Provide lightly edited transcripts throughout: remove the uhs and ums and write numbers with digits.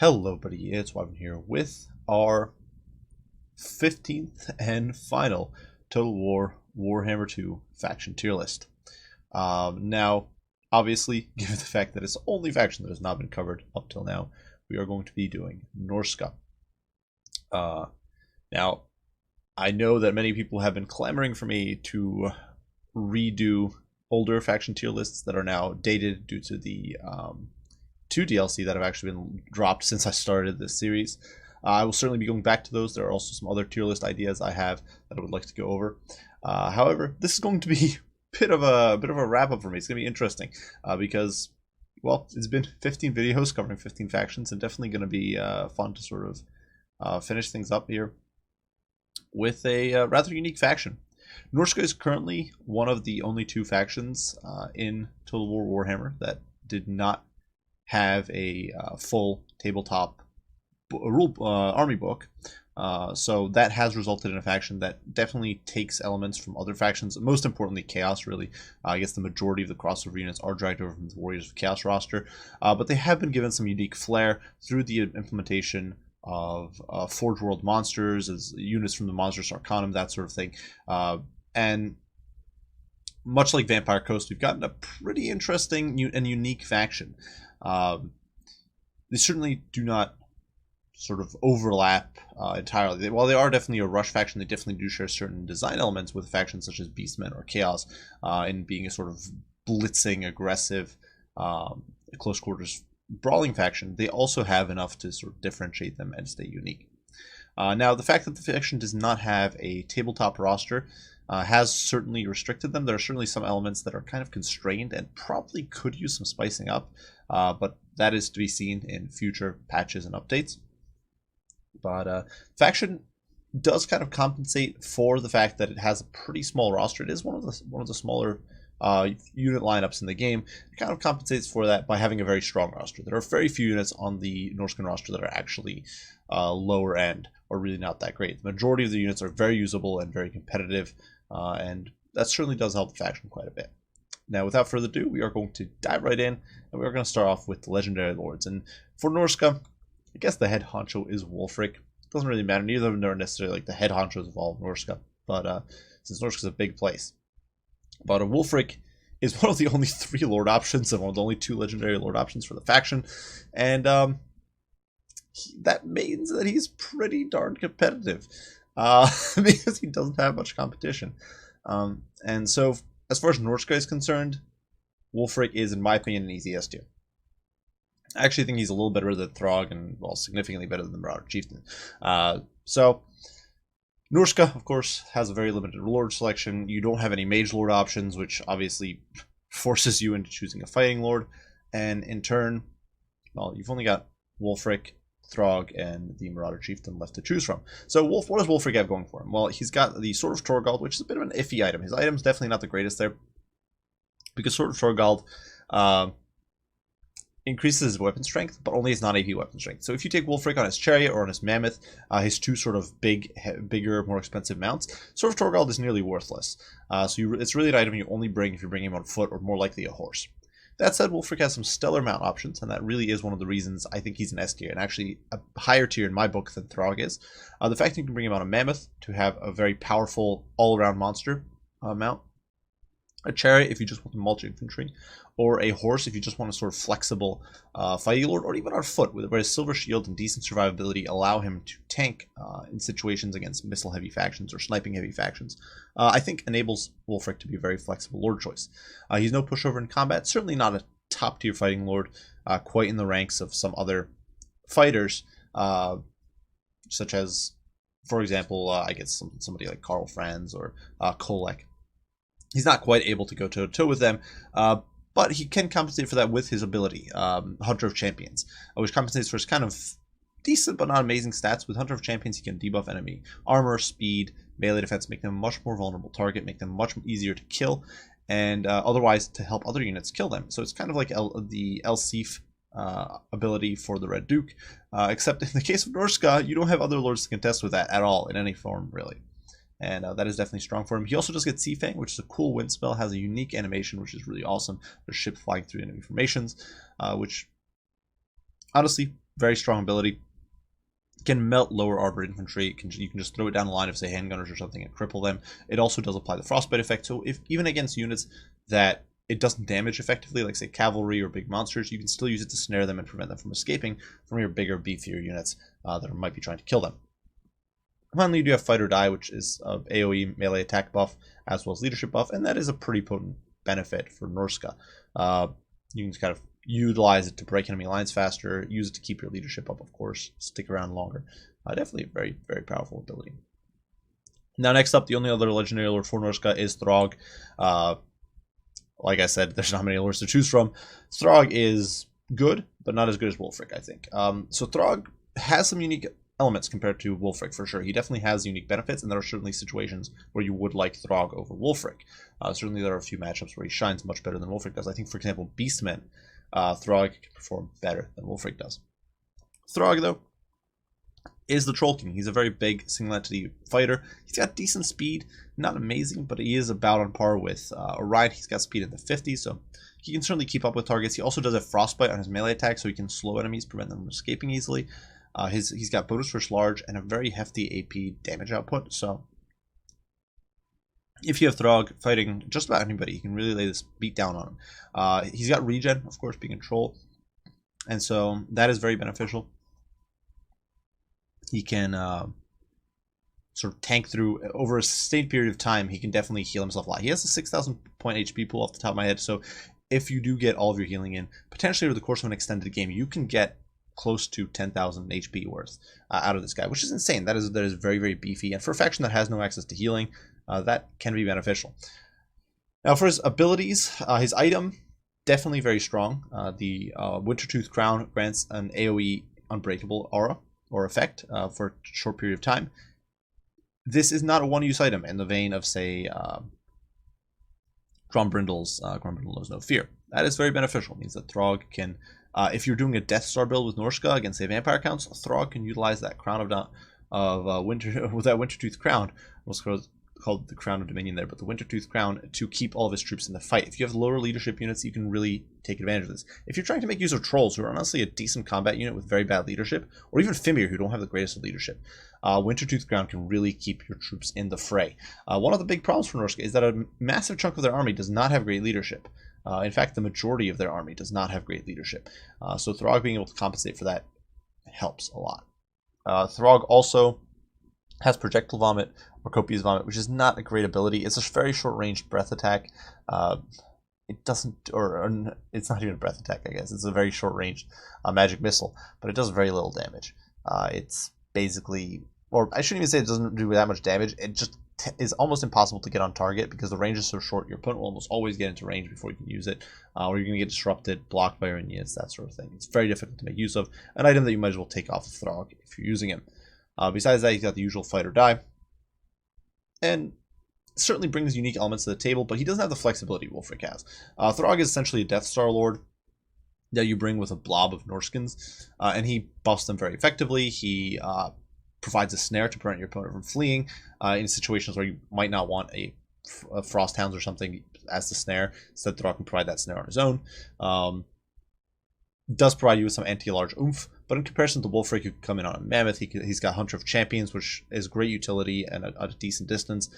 Hello, buddy. It's Wyvern here with our 15th and final Total War Warhammer 2 faction tier list. Now, obviously, given the fact that it's the only faction that has not been covered up till now, we are going to be doing Norsca. Now, I know that many people have been clamoring for me to redo older faction tier lists that are now dated due to the 2 DLC that have actually been dropped since I started this series. I will certainly be going back to those. There are also some other tier list ideas I have that I would like to go over. However, this is going to be a bit of a wrap up for me. It's going to be interesting because, well, it's been 15 videos covering 15 factions, and definitely going to be fun to sort of finish things up here with a rather unique faction. Norsca is currently one of the only 2 factions in Total War Warhammer that did not have a full tabletop army book. So that has resulted in a faction that definitely takes elements from other factions, most importantly Chaos, really. I guess the majority of the crossover units are dragged over from the Warriors of Chaos roster, but they have been given some unique flair through the implementation of Forge World monsters as units from the Monstrous Arcanum, that sort of thing. And much like Vampire Coast, we've gotten a pretty interesting and unique faction. They certainly do not sort of overlap entirely. While they are definitely a rush faction, they definitely do share certain design elements with factions such as Beastmen or Chaos in being a sort of blitzing, aggressive, close quarters brawling faction. They also have enough to sort of differentiate them and stay unique. Now, the fact that the faction does not have a tabletop roster has certainly restricted them. There are certainly some elements that are kind of constrained and probably could use some spicing up, but that is to be seen in future patches and updates. But faction does kind of compensate for the fact that it has a pretty small roster. It is one of the smaller unit lineups in the game. It kind of compensates for that by having a very strong roster. There are very few units on the Norscan roster that are actually lower end or really not that great. The majority of the units are very usable and very competitive, and that certainly does help the faction quite a bit. Now, without further ado, we are going to dive right in, and we are going to start off with the Legendary Lords. And for Norsca, I guess the head honcho is Wulfric. It doesn't really matter. Neither of them are necessarily like the head honchos of all of Norsca, but since Norsca is a big place. But Wulfric is one of the only 3 Lord options and one of the only 2 Legendary Lord options for the faction, and that means that he's pretty darn competitive because he doesn't have much competition. And so, as far as Norsca is concerned, Wulfric is, in my opinion, an easy S tier. I actually think he's a little better than Throgg and, well, significantly better than the Marauder Chieftain. So, Norsca, of course, has a very limited Lord selection. You don't have any Mage Lord options, which obviously forces you into choosing a Fighting Lord. And in turn, well, you've only got Wulfric, Throgg, and the Marauder Chieftain left to choose from. So what does Wulfric have going for him? Well, he's got the Sword of Torgald, which is a bit of an iffy item. His item's definitely not the greatest there, because Sword of Torgald increases his weapon strength, but only his non-AP weapon strength. So if you take Wulfric on his Chariot or on his Mammoth, his 2 sort of bigger, more expensive mounts, Sword of Torgald is nearly worthless. It's really an item you only bring if you're bringing him on foot or more likely a horse. That said, Wulfric has some stellar mount options, and that really is one of the reasons I think he's an S tier, and actually a higher tier in my book than Throgg is. The fact that you can bring him on a Mammoth to have a very powerful all-around monster mount, a Chariot if you just want to mulch infantry, or a horse if you just want a sort of flexible fighting lord, or even on foot, where his silver shield and decent survivability allow him to tank in situations against missile-heavy factions or sniping-heavy factions, I think enables Wulfric to be a very flexible lord choice. He's no pushover in combat, certainly not a top-tier fighting lord, quite in the ranks of some other fighters, such as, for example, I guess somebody like Karl Franz or Kolek. He's not quite able to go toe-to-toe with them, but he can compensate for that with his ability, Hunter of Champions, which compensates for his kind of decent but not amazing stats. With Hunter of Champions, he can debuff enemy armor, speed, melee defense, make them a much more vulnerable target, make them much easier to kill, and otherwise to help other units kill them. So it's kind of like the Elsif ability for the Red Duke, except in the case of Norsca, you don't have other lords to contest with that at all in any form, really. And that is definitely strong for him. He also does get Sea Fang, which is a cool wind spell, has a unique animation, which is really awesome. There's ships flying through enemy formations, which honestly very strong ability. Can melt lower armored infantry. You can just throw it down the line of, say, handgunners or something and cripple them. It also does apply the frostbite effect, so if even against units that it doesn't damage effectively, like say cavalry or big monsters, you can still use it to snare them and prevent them from escaping from your bigger, beefier units that might be trying to kill them. Finally, you do have Fight or Die, which is a AoE melee attack buff as well as leadership buff, and that is a pretty potent benefit for Norsca. You can kind of utilize it to break enemy lines faster, use it to keep your leadership up, of course, stick around longer. Definitely a very, very powerful ability. Now, next up, the only other legendary lord for Norsca is Throgg. Like I said, there's not many lords to choose from. Throgg is good, but not as good as Wulfric, I think. So Throgg has some unique elements compared to Wulfric, for sure. He definitely has unique benefits, and there are certainly situations where you would like Throgg over Wulfric. Certainly there are a few matchups where he shines much better than Wulfric does. I think, for example, Beastmen, Throgg can perform better than Wulfric does. Throgg, though, is the Troll King. He's a very big single entity fighter. He's got decent speed, not amazing, but he is about on par with Orion. He's got speed in the 50s, so he can certainly keep up with targets. He also does a frostbite on his melee attack, so he can slow enemies, prevent them from escaping easily. He's got bonus first large and a very hefty AP damage output, so if you have Throgg fighting just about anybody, you can really lay this beat down on him. He's got regen, of course, being a troll, and so that is very beneficial. He can sort of tank through over a sustained period of time. He can definitely heal himself a lot. He has a 6,000 point HP pool off the top of my head, so if you do get all of your healing in, potentially over the course of an extended game, you can get close to 10,000 HP worth out of this guy, which is insane. That is very, very beefy, and for a faction that has no access to healing, that can be beneficial. Now, for his abilities, his item, definitely very strong. The Wintertooth Crown grants an AoE unbreakable aura or effect for a short period of time. This is not a one-use item in the vein of, say, Grombrindle's Grombrindle Knows No Fear. That is very beneficial. It means that Throgg can, if you're doing a Death Star build with Norsca against, say, vampire counts, Throgg can utilize that crown with that Wintertooth Crown, what's called the Crown of Dominion there, but the Wintertooth Crown, to keep all of his troops in the fight. If you have lower leadership units, you can really take advantage of this. If you're trying to make use of trolls, who are honestly a decent combat unit with very bad leadership, or even Fimir, who don't have the greatest of leadership, Wintertooth Crown can really keep your troops in the fray. One of the big problems for Norsca is that a massive chunk of their army does not have great leadership. In fact, the majority of their army does not have great leadership. So Throgg being able to compensate for that helps a lot. Throgg also has Projectile Vomit or Copious Vomit, which is not a great ability. It's a very short-range breath attack. It doesn't, or it's not even a breath attack, I guess. It's a very short-range magic missile, but it does very little damage. It's basically, or I shouldn't even say it doesn't do that much damage. It just is almost impossible to get on target because the range is so short. Your opponent will almost always get into range before you can use it, or you're going to get disrupted, blocked by your units, that sort of thing. It's very difficult to make use of. An item that you might as well take off of Throgg if you're using him. Besides that, he's got the usual Fight or Die, and certainly brings unique elements to the table, but he doesn't have the flexibility Wulfric has. Throgg is essentially a Death Star Lord that you bring with a blob of Norskins, and he buffs them very effectively. He provides a snare to prevent your opponent from fleeing in situations where you might not want a Frost Hounds or something as the snare. Instead, Throgg can provide that snare on his own. Does provide you with some anti-large oomph, but in comparison to Wulfric, who can come in on a Mammoth, he's got Hunter of Champions, which is great utility and at a decent distance.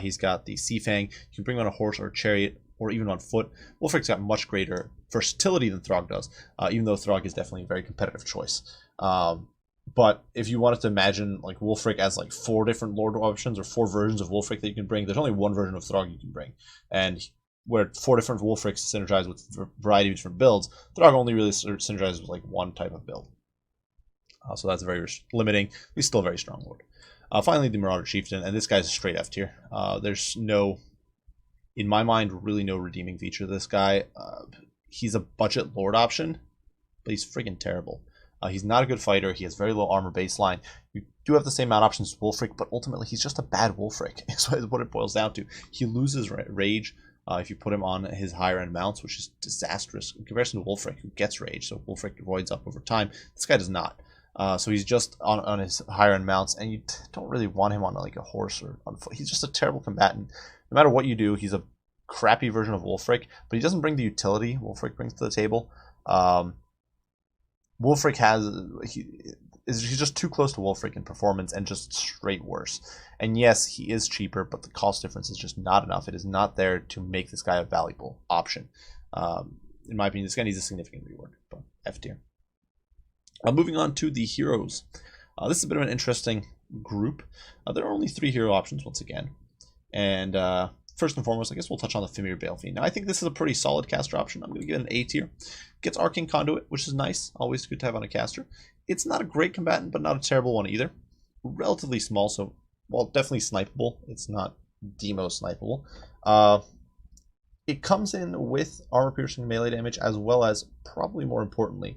He's got the Sea Fang. You can bring him on a horse or a chariot, or even on foot. Wulfric's got much greater versatility than Throgg does, even though Throgg is definitely a very competitive choice. But if you wanted to imagine like Wulfric as like 4 different Lord options or 4 versions of Wulfric that you can bring, there's only one version of Throgg you can bring. And where 4 different Wulfrics synergize with a variety of different builds, Throgg only really synergizes with like one type of build. So that's very limiting. He's still a very strong Lord. Finally, the Marauder Chieftain, and this guy's a straight F tier. There's no, in my mind, really no redeeming feature of this guy. He's a budget Lord option, but he's freaking terrible. He's not a good fighter. He has very low armor baseline. You do have the same amount of options as Wulfric, but ultimately he's just a bad Wulfric. Is what it boils down to. He loses rage if you put him on his higher end mounts, which is disastrous in comparison to Wulfric, who gets rage. So Wulfric avoids up over time. This guy does not. So he's just on his higher end mounts, and you don't really want him on like a horse or on foot. He's just a terrible combatant. No matter what you do, he's a crappy version of Wulfric, but he doesn't bring the utility Wulfric brings to the table. Wulfric he's just too close to Wulfric in performance and just straight worse. And yes, he is cheaper, but the cost difference is just not enough. It is not there to make this guy a valuable option. In my opinion, this guy needs a significant rework, but F tier. Moving on to the heroes. This is a bit of an interesting group. There are only 3 hero options once again. And first and foremost, I guess we'll touch on the Fimir Baleffiend. Now, I think this is a pretty solid caster option. I'm going to give it an A tier. Gets Arcane Conduit, which is nice. Always good to have on a caster. It's not a great combatant, but not a terrible one either. Relatively small, so, well, definitely snipeable. It's not the most snipeable. It comes in with armor-piercing melee damage, as well as, probably more importantly,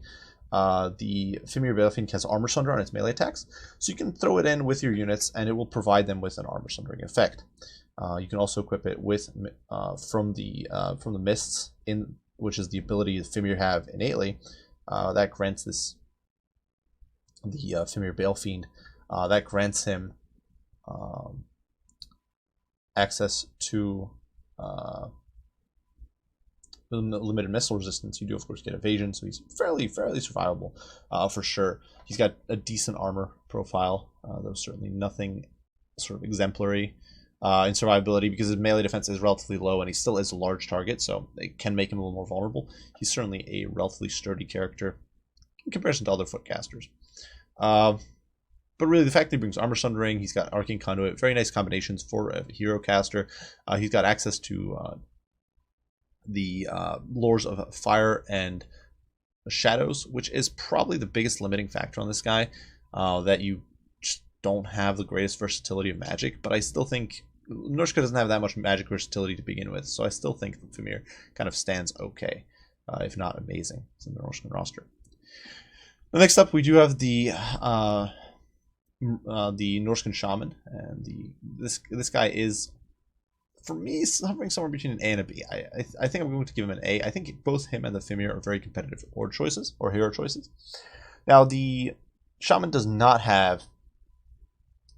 the Fimir Baleffiend has Armor Sunder on its melee attacks, so you can throw it in with your units, and it will provide them with an Armor Sundering effect. You can also equip it with from the Mists, which is the ability that Fimir have innately. That grants the Fimir Baleffiend. That grants him access to limited missile resistance. You do of course get evasion, so he's fairly survivable for sure. He's got a decent armor profile, though certainly nothing sort of exemplary in survivability, because his melee defense is relatively low and he still is a large target, so it can make him a little more vulnerable. He's certainly a relatively sturdy character in comparison to other footcasters. But really, the fact that he brings Armor Sundering, he's got Arcane Conduit, very nice combinations for a hero caster. He's got access to the lores of Fire and Shadows, which is probably the biggest limiting factor on this guy, that you just don't have the greatest versatility of magic. But I still think Norsca doesn't have that much magic versatility to begin with, so I still think that Fimir kind of stands okay, if not amazing, in the Norscan roster. Next up, we do have the Norscan Shaman, and this guy is, for me, hovering somewhere between an A and a B. I think I'm going to give him an A. I think both him and the Fimir are very competitive hero choices. Now, the Shaman does not have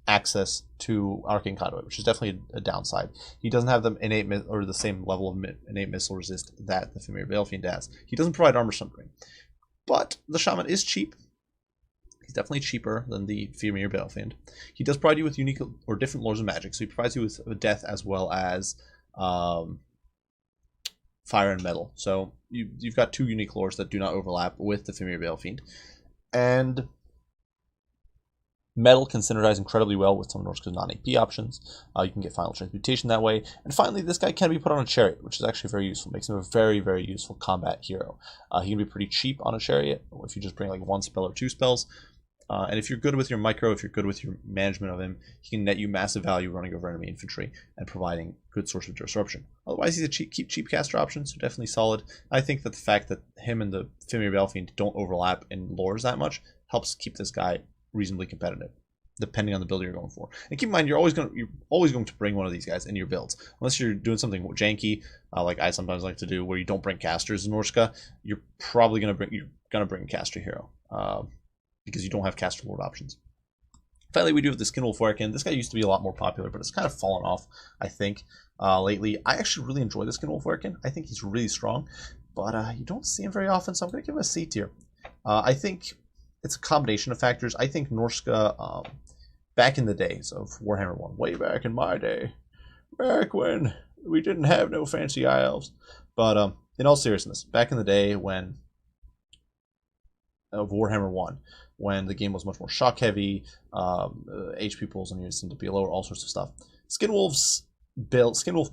access to Arcane Conduit, which is definitely a downside. He doesn't have the same level of innate missile resist that the Fimir Baleffiend has. He doesn't provide Armor Sundering. But the Shaman is cheap. He's definitely cheaper than the Fimir Baleffiend. He does provide you with unique or different lores of magic, so he provides you with death as well as fire and metal. So you've got 2 unique lores that do not overlap with the Fimir Baleffiend. And metal can synergize incredibly well with some of Norsca's non-AP options. You can get Final Transmutation that way. And finally, this guy can be put on a chariot, which is actually very useful. Makes him a very, very useful combat hero. He can be pretty cheap on a chariot if you just bring like 1 spell or 2 spells. And if you're good with your micro, if you're good with your management of him, he can net you massive value running over enemy infantry and providing good source of disruption. Otherwise, he's a cheap caster option, so definitely solid. I think that the fact that him and the Fimir Baleffiend don't overlap in lores that much helps keep this guy reasonably competitive, depending on the build you're going for. And keep in mind, you're always going to bring one of these guys in your builds, unless you're doing something janky, like I sometimes like to do, where you don't bring casters in Norsca. You're probably gonna bring a caster hero, because you don't have caster lord options. Finally, we do have the Skin Wulfric. This guy used to be a lot more popular, but it's kind of fallen off, I think, lately. I actually really enjoy the Skin Wulfric. I think he's really strong, but you don't see him very often, so I'm going to give him a C tier. I think it's a combination of factors. I think Norsca, back in the days of Warhammer 1, way back in my day, back when we didn't have no fancy elves, but in all seriousness, back in the day of Warhammer 1, when the game was much more shock heavy, HP pools on units seemed to be lower, all sorts of stuff. Skin Wolf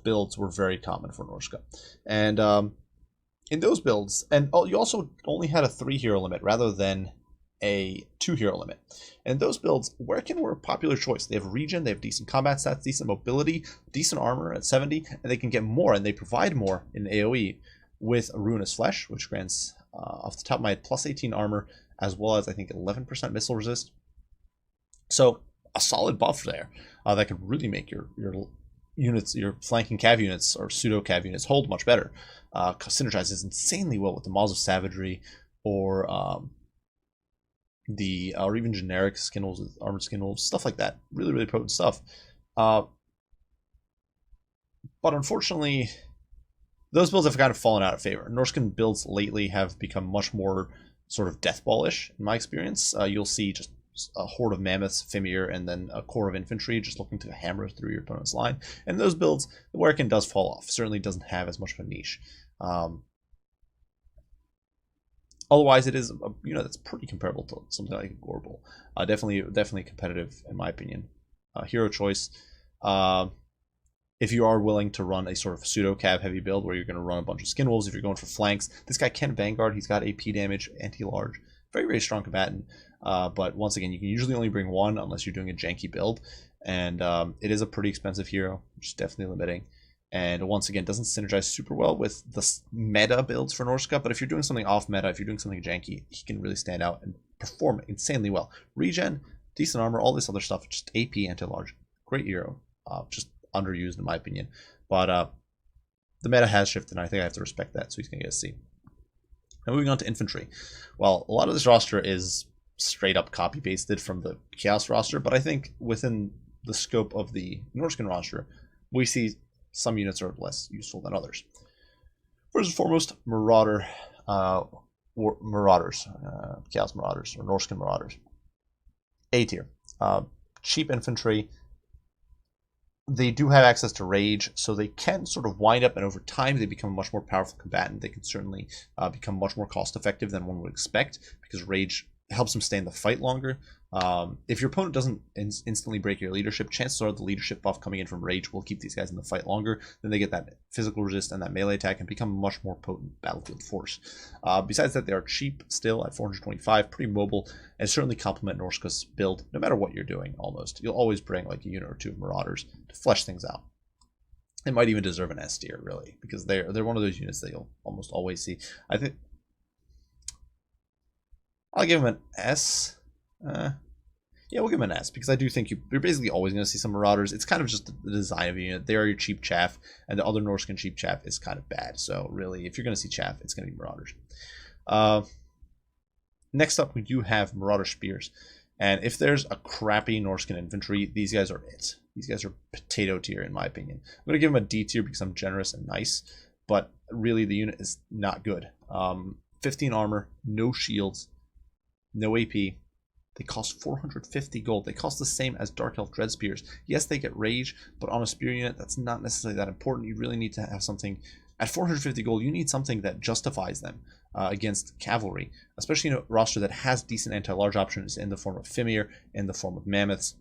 builds were very common for Norsca, and in those builds, and you also only had a 3 hero limit rather than a 2 hero limit. And those builds, Werken were a popular choice. They have regen, they have decent combat stats, decent mobility, decent armor at 70, and they can get more, and they provide more in AoE with a Ruinous Flesh, which grants, off the top of my head, plus 18 armor, as well as I think 11% missile resist. So a solid buff there that could really make your units, your flanking cav units or pseudo cav units hold much better. Synergizes insanely well with the Maws of Savagery, or or even generic skin wolves with armored skin wolves, stuff like that. Really, really potent stuff. But unfortunately, those builds have kind of fallen out of favor. Norscan builds lately have become much more sort of death ball-ish in my experience. You'll see just a horde of mammoths, Fimir, and then a core of infantry just looking to hammer through your opponent's line. And those builds, the Werken does fall off. Certainly doesn't have as much of a niche. Otherwise, it is a unit that's pretty comparable to something like a Gorbel. Definitely competitive in my opinion. Hero choice. If you are willing to run a sort of pseudo-cav heavy build where you're going to run a bunch of skin wolves, if you're going for flanks, this guy can Vanguard. He's got AP damage, anti-large, very, very strong combatant. But once again, you can usually only bring one unless you're doing a janky build. And it is a pretty expensive hero, which is definitely limiting. And once again, doesn't synergize super well with the meta builds for Norsca. But if you're doing something off meta, if you're doing something janky, he can really stand out and perform insanely well. Regen, decent armor, all this other stuff, just AP, anti-large. Great hero. Just underused in my opinion. But the meta has shifted, and I think I have to respect that, so he's going to get a C. Now moving on to infantry. Well, a lot of this roster is straight up copy pasted from the Chaos roster, but I think within the scope of the Norscan roster, we see some units are less useful than others. First and foremost, Marauders, Chaos Marauders, or Norscan Marauders. A tier. Cheap infantry. They do have access to rage, so they can sort of wind up, and over time they become a much more powerful combatant. They can certainly become much more cost effective than one would expect, because rage helps them stay in the fight longer. If your opponent doesn't instantly break your leadership, chances are the leadership buff coming in from rage will keep these guys in the fight longer. Then they get that physical resist and that melee attack and become a much more potent battlefield force. Besides that, they are cheap still at 425, pretty mobile, and certainly complement Norsca's build no matter what you're doing almost. You'll always bring like a unit or two of Marauders to flesh things out. They might even deserve an S tier, really, because they're one of those units that you'll almost always see. I think I'll give them an S. Yeah, we'll give them an S, because I do think you're basically always going to see some Marauders. It's kind of just the design of a unit. They are your cheap chaff, and the other Norscan cheap chaff is kind of bad. So really, if you're going to see chaff, it's going to be Marauders. Next up, we do have Marauder Spears. And if there's a crappy Norscan infantry, these guys are it. These guys are potato tier, in my opinion. I'm going to give them a D tier because I'm generous and nice, but really the unit is not good. 15 armor, no shields, no AP. They cost 450 gold. They cost the same as Dark Elf Dread Spears. Yes, they get rage, but on a spear unit, that's not necessarily that important. You really need to have something. At 450 gold, you need something that justifies them against cavalry, especially in a roster that has decent anti-large options in the form of Fimir, in the form of Mammoths.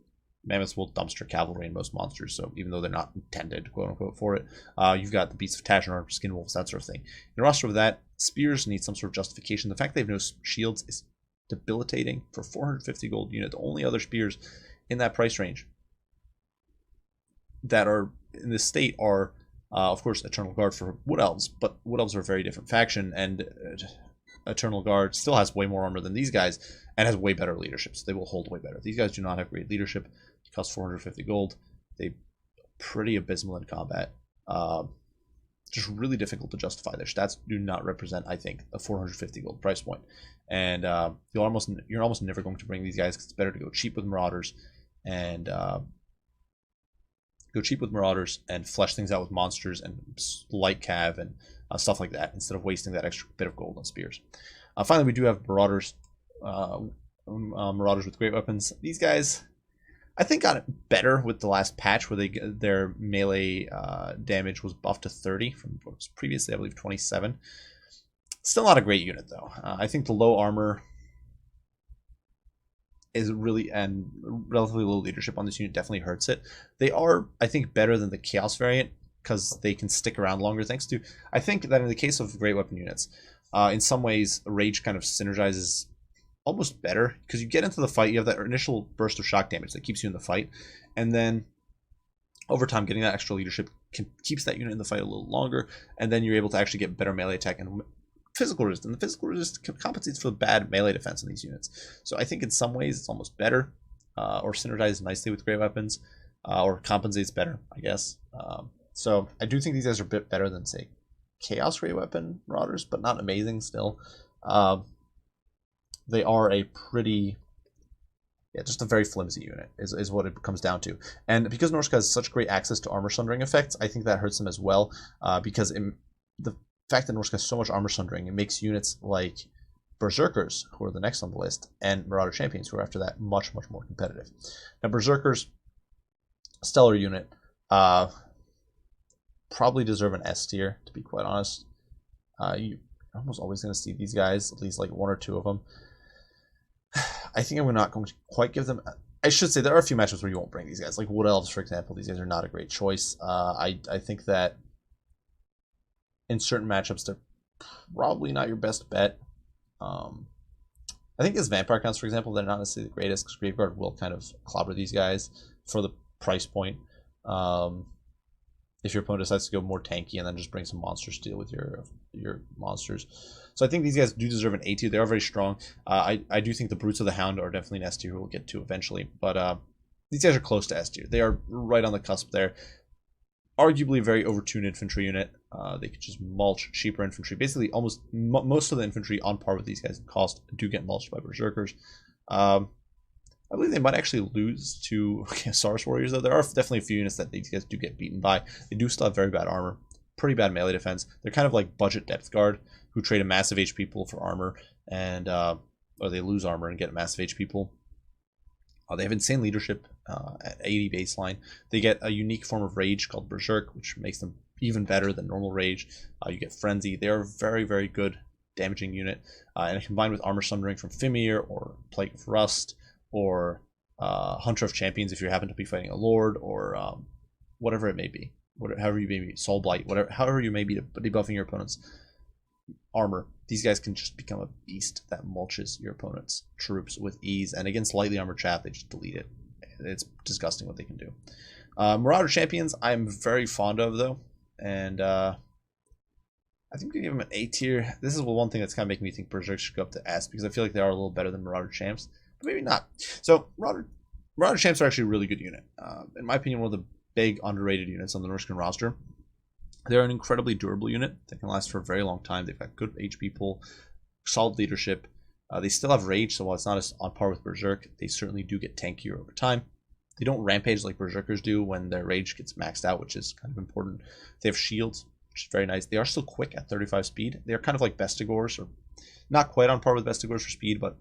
Mammoths will dumpster cavalry in most monsters, so even though they're not intended, quote-unquote, for it, you've got the Beasts of Tashnar, Skin Wolves, that sort of thing. In a roster with that, spears need some sort of justification. The fact they have no shields is debilitating for 450 gold unit. The only other spears in that price range that are in this state are, of course, Eternal Guard for Wood Elves, but Wood Elves are a very different faction, and Eternal Guard still has way more armor than these guys and has way better leadership, so they will hold way better. These guys do not have great leadership. They cost 450 gold. They're pretty abysmal in combat. Just really difficult to justify. Their stats do not represent, I think, a 450 gold price point. And you're almost never going to bring these guys, because it's better to go cheap with Marauders and flesh things out with monsters and light cav and stuff like that, instead of wasting that extra bit of gold on spears. Finally, we do have Marauders. Marauders with great weapons. These guys, I think, got it better with the last patch, where their melee damage was buffed to 30 from what was previously, I believe, 27. Still not a great unit, though. I think the low armor is really, and relatively low leadership on this unit definitely hurts it. They are, I think, better than the Chaos variant, because they can stick around longer, thanks to, I think that in the case of great weapon units, in some ways, Rage kind of synergizes almost better, because you get into the fight, you have that initial burst of shock damage that keeps you in the fight, and then over time getting that extra leadership keeps that unit in the fight a little longer, and then you're able to actually get better melee attack and physical resist, and the physical resist compensates for the bad melee defense in these units. So I think in some ways it's almost better, or synergizes nicely with great weapons, or compensates better, I guess. So I do think these guys are a bit better than, say, Chaos Great Weapon Marauders, but not amazing still. They are a pretty, just a very flimsy unit is what it comes down to. And because Norsca has such great access to armor sundering effects, I think that hurts them as well, because the fact that Norsca has so much armor sundering, it makes units like Berserkers, who are the next on the list, and Marauder Champions, who are after that much more competitive. Now, Berserkers, stellar unit, probably deserve an S tier, to be quite honest. You're almost always going to see these guys, at least like one or two of them. I think I'm not going to quite give them... I should say there are a few matchups where you won't bring these guys. Like Wood Elves, for example. These guys are not a great choice. I think that in certain matchups, they're probably not your best bet. I think as Vampire counts, for example, they're not necessarily the greatest, because Graveguard will kind of clobber these guys for the price point. If your opponent decides to go more tanky and then just bring some monsters to deal with your monsters. So I think these guys do deserve an A tier. They are very strong. I do think the Brutes of the Hound are definitely an S tier, who we'll get to eventually. But these guys are close to S tier. They are right on the cusp there. Arguably a very overtuned infantry unit. They could just mulch cheaper infantry. Basically, almost most of the infantry on par with these guys in cost do get mulched by Berserkers. I believe they might actually lose to Saurus Warriors, though. There are definitely a few units that these guys do get beaten by. They do still have very bad armor, pretty bad melee defense. They're kind of like budget depth guard, who trade a massive HP pool for armor, and or they lose armor and get a massive HP pool. They have insane leadership at 80 baseline. They get a unique form of rage called Berserk, which makes them even better than normal rage. You get Frenzy. They are a very good damaging unit, and combined with armor sundering from Fimir or Plague of Rust, or Hunter of Champions if you happen to be fighting a Lord, or whatever it may be, however you may be, Soul Blight, however you may be debuffing your opponent's armor, these guys can just become a beast that mulches your opponent's troops with ease. And against lightly armored chaff, they just delete it. It's disgusting what they can do. Marauder Champions, I'm very fond of, though, and I think we give them an A tier. This is one thing that's kind of making me think Berserk should go up to S, because I feel like they are a little better than Marauder Champs. Maybe not. So Marauder Champs are actually a really good unit. In my opinion, one of the big underrated units on the Norscan roster. They're an incredibly durable unit that can last for a very long time. They've got good HP pool, solid leadership. They still have rage, so while it's not as on par with Berserk, they certainly do get tankier over time. They don't rampage like Berserkers do when their rage gets maxed out, which is kind of important. They have shields, which is very nice. They are still quick at 35 speed. They are kind of like Bestigors, or not quite on par with Bestigors for speed, but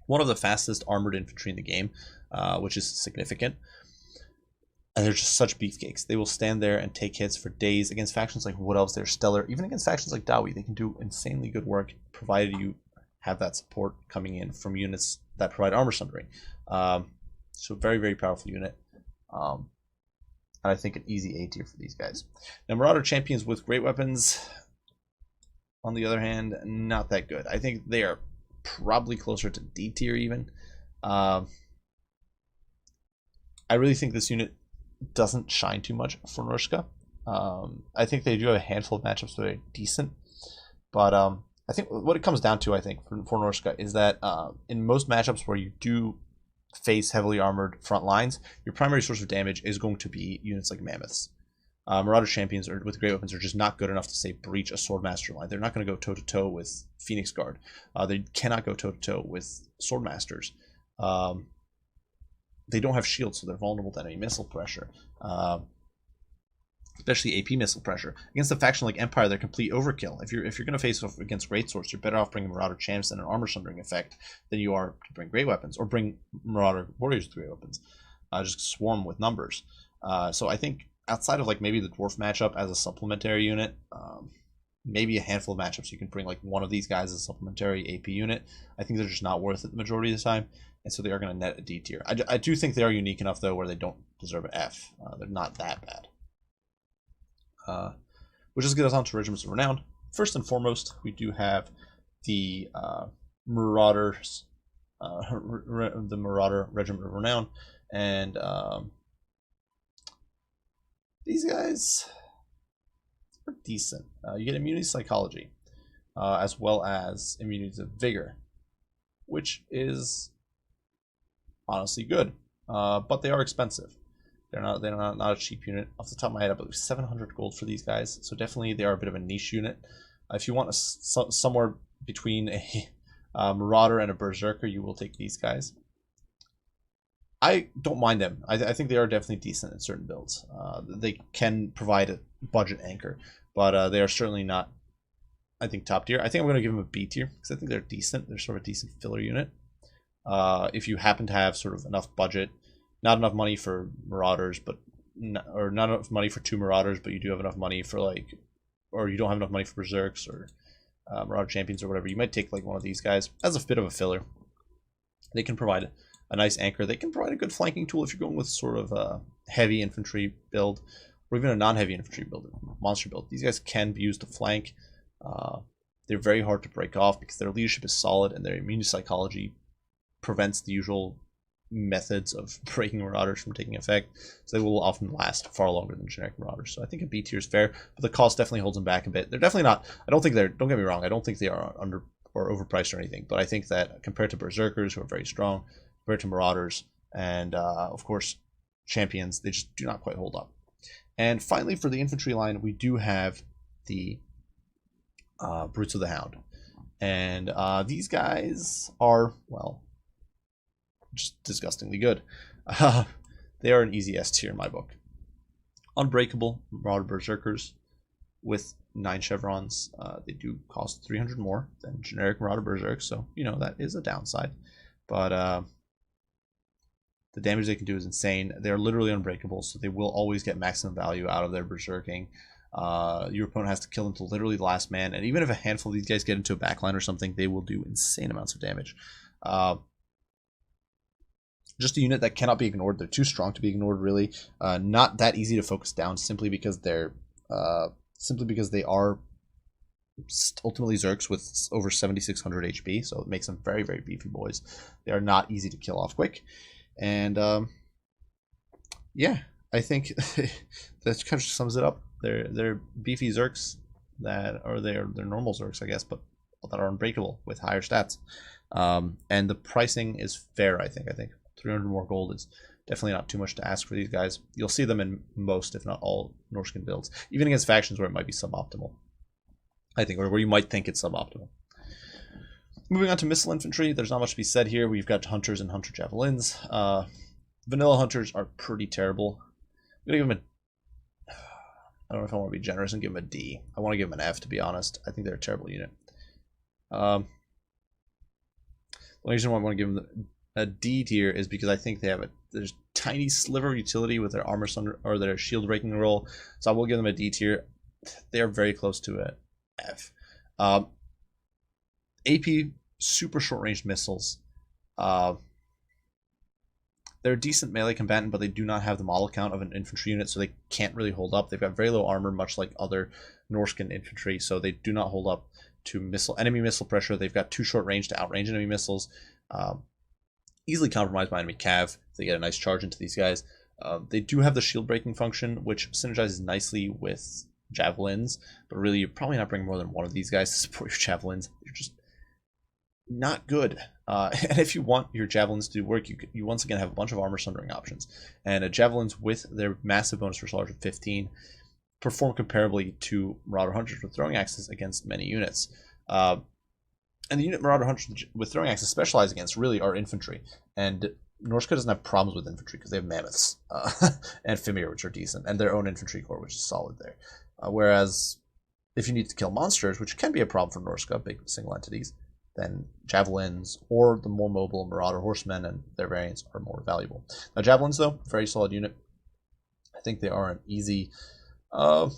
one of the fastest armored infantry in the game, which is significant. And they're just such beefcakes. They will stand there and take hits for days against factions like Wood Elves. They're stellar. Even against factions like Dawi, they can do insanely good work, provided you have that support coming in from units that provide armor sundering. So very powerful unit. And I think an easy A tier for these guys. Now, Marauder Champions with great weapons, on the other hand, not that good. I think they are probably closer to D tier even. I really think this unit doesn't shine too much for Norsca. I think they do have a handful of matchups that are decent, but I think what it comes down to, I think, for Norsca is that in most matchups where you do face heavily armored front lines, your primary source of damage is going to be units like Mammoths. Marauder Champions with great weapons are just not good enough to, say, breach a Swordmaster line. They're not going to go toe-to-toe with Phoenix Guard. They cannot go toe-to-toe with Swordmasters. They don't have shields, so they're vulnerable to enemy missile pressure, especially AP missile pressure. Against a faction like Empire, they're complete overkill. If you're going to face off against Great Swords, you're better off bringing Marauder Champs and an armor sundering effect than you are to bring great weapons, or bring Marauder Warriors with great weapons. Just swarm with numbers. So I think outside of like maybe the Dwarf matchup as a supplementary unit, maybe a handful of matchups you can bring like one of these guys as a supplementary AP unit. I think they're just not worth it the majority of the time. And so they are going to net a D tier. I do think they are unique enough, though, where they don't deserve an F. They're not that bad. Which is get us on to Regiments of Renown. First and foremost, we do have the Marauders, the Marauder Regiment of Renown. And these guys are decent. You get immunity psychology, as well as immunity to vigor, which is honestly good, but they are expensive. They're not a cheap unit. Off the top of my head, I believe 700 gold for these guys. So definitely they are a bit of a niche unit. If you want somewhere between a Marauder and a Berserker, you will take these guys. I don't mind them. I think they are definitely decent in certain builds. They can provide a budget anchor, but they are certainly not I think top tier. I think I'm going to give them a B tier because I think they're decent. They're sort of a decent filler unit. If you happen to have sort of enough budget, not enough money for Marauders, but or not enough money for 2 Marauders, but you do have enough money for like, or you don't have enough money for Berserks or Marauder Champions or whatever, you might take like one of these guys as a bit of a filler. They can provide a nice anchor. They can provide a good flanking tool if you're going with sort of a heavy infantry build, or even a non-heavy infantry build, monster build. These guys can be used to flank. They're very hard to break off because their leadership is solid and their immune psychology prevents the usual methods of breaking Marauders from taking effect. So they will often last far longer than generic Marauders. So I think a B tier is fair, but the cost definitely holds them back a bit. They're definitely not, I don't think they're, don't get me wrong, I don't think they are under or overpriced or anything, but I think that compared to Berserkers, who are very strong, compared to Marauders, and of course Champions, they just do not quite hold up. And finally, for the infantry line, we do have the Brutes of the Hound. And these guys are, well, just disgustingly good. They are an easy S tier in my book. Unbreakable Marauder Berserkers with 9 chevrons. They do cost 300 more than generic Marauder Berserk, so you know that is a downside. But the damage they can do is insane. They're literally unbreakable, so they will always get maximum value out of their berserking. Your opponent has to kill them to literally the last man, and even if a handful of these guys get into a backline or something, they will do insane amounts of damage. Just a unit that cannot be ignored. They're too strong to be ignored, really. Not that easy to focus down simply because they're they are ultimately Zerks with over 7,600 HP, so it makes them very, very beefy boys. They are not easy to kill off quick. And yeah, I think that kind of sums it up. They're beefy Zerks that are they're normal Zerks, I guess, but that are unbreakable with higher stats. And the pricing is fair, I think. 300 more gold is definitely not too much to ask for these guys. You'll see them in most, if not all, Norscan builds, even against factions where it might be suboptimal. I think, or where you might think it's suboptimal. Moving on to missile infantry, there's not much to be said here. We've got hunters and hunter javelins. Vanilla hunters are pretty terrible. I'm gonna give them a, I don't know if I want to be generous and give them a D. I want to give them an F, to be honest. I think they're a terrible unit. The only reason why I want to give them a D tier is because I think they have there's tiny sliver of utility with their armor or their shield breaking roll. So I will give them a D tier. They are very close to a F. AP super short range missiles. They're a decent melee combatant, but they do not have the model count of an infantry unit, so they can't really hold up. They've got very low armor, much like other Norscan infantry, so they do not hold up to enemy missile pressure. They've got too short range to outrange enemy missiles. Easily compromised by enemy cav. They get a nice charge into these guys. They do have the shield breaking function, which synergizes nicely with javelins, but really you're probably not bringing more than one of these guys to support your javelins. You're just not good. And if you want your javelins to do work, you once again have a bunch of armor sundering options. And javelins with their massive bonus for charge of 15 perform comparably to Marauder Hunters with throwing axes against many units. And the unit Marauder Hunters with throwing axes specialize against really are infantry. And Norsca doesn't have problems with infantry because they have Mammoths and Fimir, which are decent, and their own infantry corps, which is solid there. Whereas if you need to kill monsters, which can be a problem for Norsca, big single entities, then javelins or the more mobile Marauder Horsemen and their variants are more valuable. Now javelins, though, very solid unit. I think they are an easy, I'd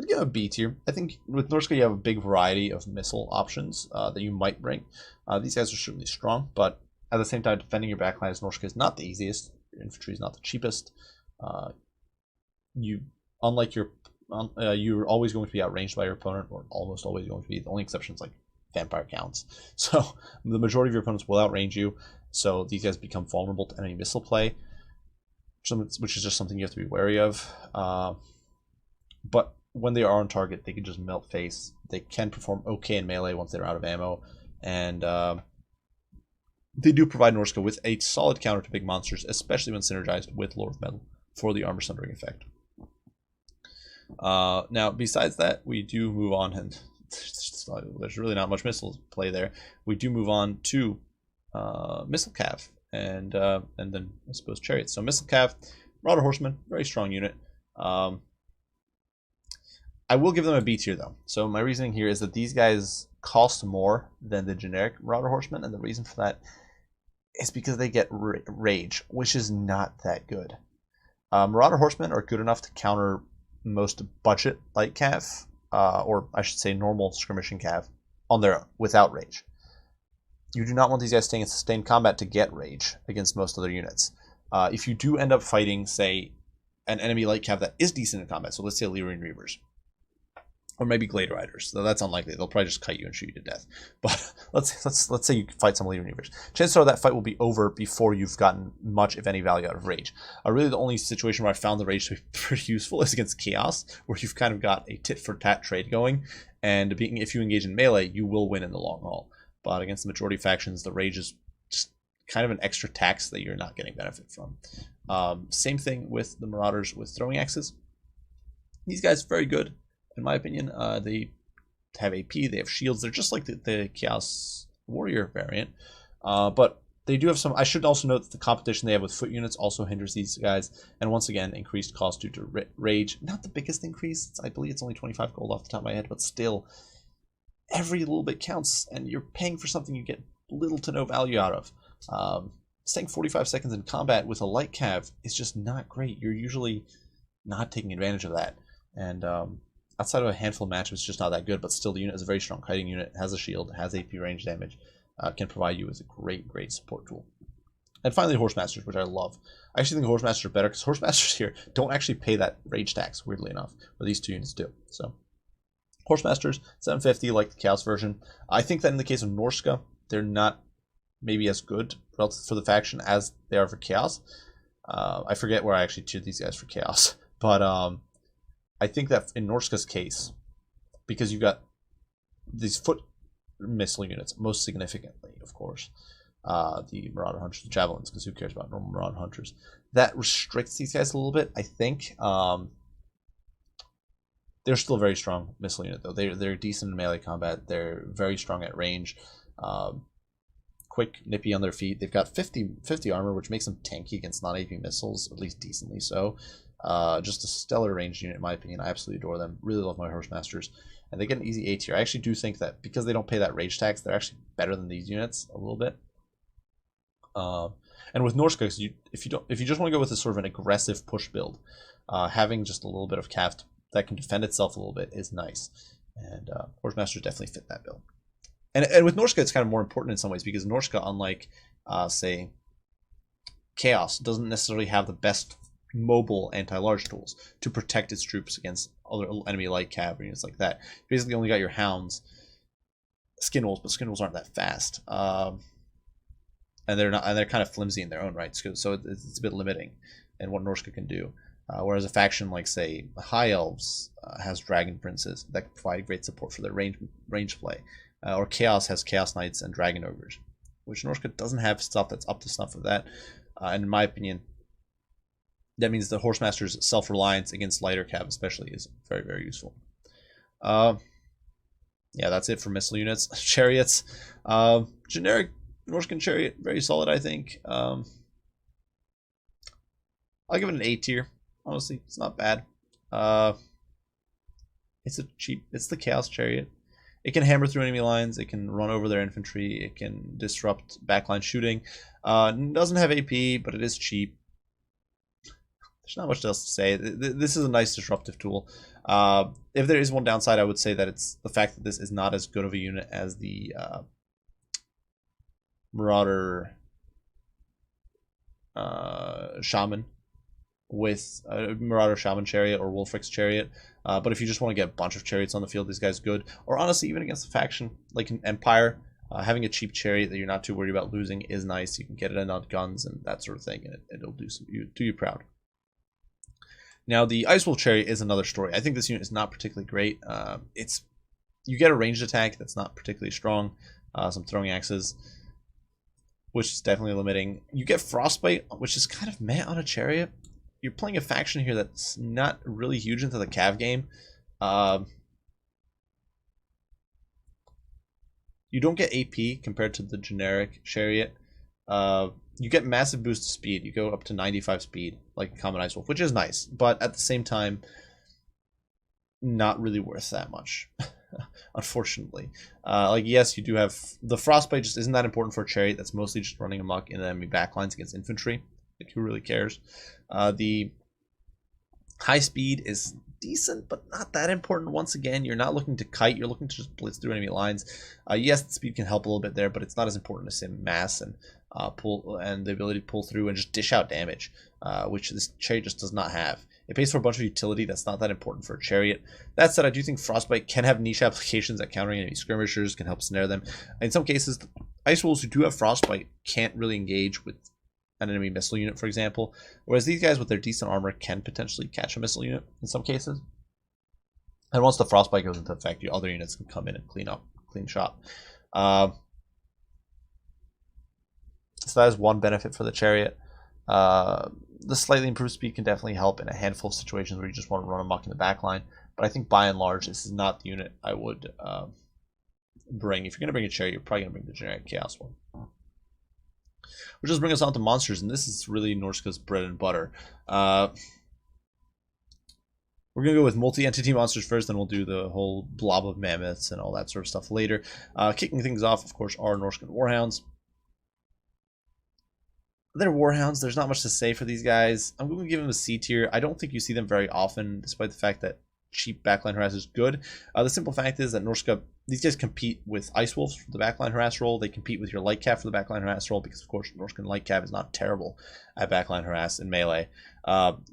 give a B tier. I think with Norsca you have a big variety of missile options that you might bring. These guys are certainly strong, but at the same time, defending your backline as Norsca is not the easiest. Your infantry is not the cheapest. You're always going to be outranged by your opponent, or almost always going to be. The only exception is like vampire counts. So the majority of your opponents will outrange you. So these guys become vulnerable to enemy missile play, which is just something you have to be wary of. But when they are on target, they can just melt face. They can perform okay in melee once they're out of ammo, and they do provide Norsca with a solid counter to big monsters, especially when synergized with Lord of Metal for the armor sundering effect. Now, besides that, we do move on, and there's really not much missile play there. We do move on to Missile Cav, and then I suppose Chariots. So Missile Cav, Marauder Horseman, very strong unit. I I will give them a B tier though. So my reasoning here is that these guys cost more than the generic Marauder Horsemen, and the reason for that is because they get rage, which is not that good. Marauder Horsemen are good enough to counter most budget light cav, or I should say normal skirmishing cav, on their own, without rage. You do not want these guys staying in sustained combat to get rage against most other units. If you do end up fighting, say, an enemy light cav that is decent in combat, so let's say Lyrian Reavers, or maybe Glade Riders, though that's unlikely. They'll probably just kite you and shoot you to death. But let's say you fight some Lyrian Reavers. Chances are that fight will be over before you've gotten much, if any, value out of rage. Really, the only situation where I found the rage to be pretty useful is against Chaos, where you've kind of got a tit-for-tat trade going, and if you engage in melee, you will win in the long haul. But against the majority of factions, the rage is just kind of an extra tax that you're not getting benefit from. Same thing with the Marauders with throwing axes. These guys are very good, in my opinion. They have AP, they have shields. They're just like the Chaos Warrior variant. But they do have some... I should also note that the competition they have with foot units also hinders these guys. And once again, increased cost due to rage. Not the biggest increase. I believe it's only 25 gold off the top of my head, but still... every little bit counts, and you're paying for something you get little to no value out of. Staying 45 seconds in combat with a light cav is just not great. You're usually not taking advantage of that. And outside of a handful of matches, it's just not that good, but still the unit is a very strong kiting unit, has a shield, has AP range damage, can provide you with a great support tool. And finally, Horsemasters, which I love. I actually think Horsemasters are better, because Horsemasters here don't actually pay that rage tax, weirdly enough, but these two units do. So Horsemasters, 750, like the Chaos version. I think that in the case of Norsca, they're not maybe as good relative for the faction as they are for Chaos. I forget where I actually tiered these guys for Chaos. But I think that in Norsca's case, because you've got these foot missile units, most significantly, of course, the Marauder Hunters, the Javelins, because who cares about normal Marauder Hunters? That restricts these guys a little bit, I think. They're still a very strong missile unit, though. They're decent in melee combat. They're very strong at range. Quick, nippy on their feet. They've got 50 armor, which makes them tanky against non-AP missiles, at least decently so. Just a stellar ranged unit, in my opinion. I absolutely adore them. Really love my Horsemasters. And they get an easy A tier. I actually do think that because they don't pay that rage tax, they're actually better than these units a little bit. And with Norsca, if you just want to go with a sort of an aggressive push build, having just a little bit of cav that can defend itself a little bit is nice. And Horsemasters definitely fit that bill. And with Norsca, it's kind of more important in some ways, because Norsca, unlike, say, Chaos, doesn't necessarily have the best mobile anti-large tools to protect its troops against other enemy light cav or units like that. You basically only got your hounds, skin wolves, but skin wolves aren't that fast. And they're kind of flimsy in their own right, so it's a bit limiting in what Norsca can do. Whereas a faction like, say, High Elves has Dragon Princes that can provide great support for their range play. Or Chaos has Chaos Knights and Dragon Ogres, which Norsca doesn't have stuff that's up to snuff of that. And in my opinion, that means the Horsemasters' self-reliance against lighter cav especially is very, very useful. Yeah, that's it for missile units. Chariots. Generic Norscan Chariot, very solid, I think. I'll give it an A tier. Honestly, it's not bad. It's the Chaos Chariot. It can hammer through enemy lines. It can run over their infantry. It can disrupt backline shooting. It doesn't have AP, but it is cheap. There's not much else to say. This is a nice disruptive tool. If there is one downside, I would say that it's the fact that this is not as good of a unit as the Marauder Shaman with Marauder Shaman Chariot or Wulfric's Chariot. But if you just want to get a bunch of chariots on the field, this guy's good. Or honestly, even against a faction like an Empire, having a cheap chariot that you're not too worried about losing is nice. You can get it in on guns and that sort of thing, and it'll do you proud. Now, the Ice Wolf Chariot is another story. I think this unit is not particularly great. You get a ranged attack that's not particularly strong, some throwing axes, which is definitely limiting. You get Frostbite, which is kind of meh on a chariot. You're playing a faction here that's not really huge into the cav game. You don't get AP compared to the generic chariot. You get massive boost to speed. You go up to 95 speed, like a common Ice Wolf, which is nice. But at the same time, not really worth that much, unfortunately. Like, yes, you do have the frostbite, just isn't that important for a chariot that's mostly just running amok in enemy backlines against infantry. Like, who really cares? The high speed is decent, but not that important. Once again, you're not looking to kite, you're looking to just blitz through enemy lines. Yes, the speed can help a little bit there, but it's not as important as, say, mass and pull, and the ability to pull through and just dish out damage, which this chariot just does not have. It pays for a bunch of utility that's not that important for a chariot. That said, I do think frostbite can have niche applications at countering enemy skirmishers, can help snare them. In some cases, ice wolves who do have frostbite can't really engage with an enemy missile unit, for example, whereas these guys with their decent armor can potentially catch a missile unit in some cases. And once the frostbite goes into effect, your other units can come in and clean shop. So that is one benefit for the chariot. The slightly improved speed can definitely help in a handful of situations where you just want to run amok in the backline. But I think by and large, this is not the unit I would bring. If you're going to bring a chariot, you're probably going to bring the generic chaos one. Which does bring us on to monsters, and this is really Norsca's bread and butter. We're going to go with multi-entity monsters first, then we'll do the whole blob of mammoths and all that sort of stuff later. Kicking things off, of course, are Norscan Warhounds. They're Warhounds. There's not much to say for these guys. I'm going to give them a C tier. I don't think you see them very often, despite the fact that cheap backline harass is good. The simple fact is that Norsca, these guys compete with Ice Wolves for the backline harass role. They compete with your Light Cav for the backline harass role because, of course, Norscan Light Cav is not terrible at backline harass in melee.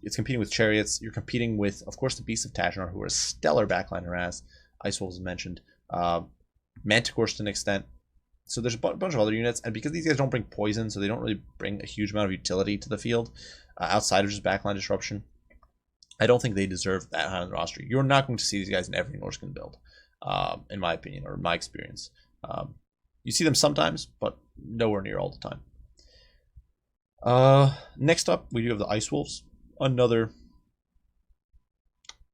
It's competing with Chariots. You're competing with, of course, the Beasts of Tashanar, who are stellar backline harass. Ice Wolves, as mentioned. Manticores to an extent. So there's a bunch of other units, and because these guys don't bring poison, so they don't really bring a huge amount of utility to the field outside of just backline disruption, I don't think they deserve that high on the roster. You're not going to see these guys in every Norscan build, in my opinion, or my experience. You see them sometimes, but nowhere near all the time. Next up, we do have the Ice Wolves, another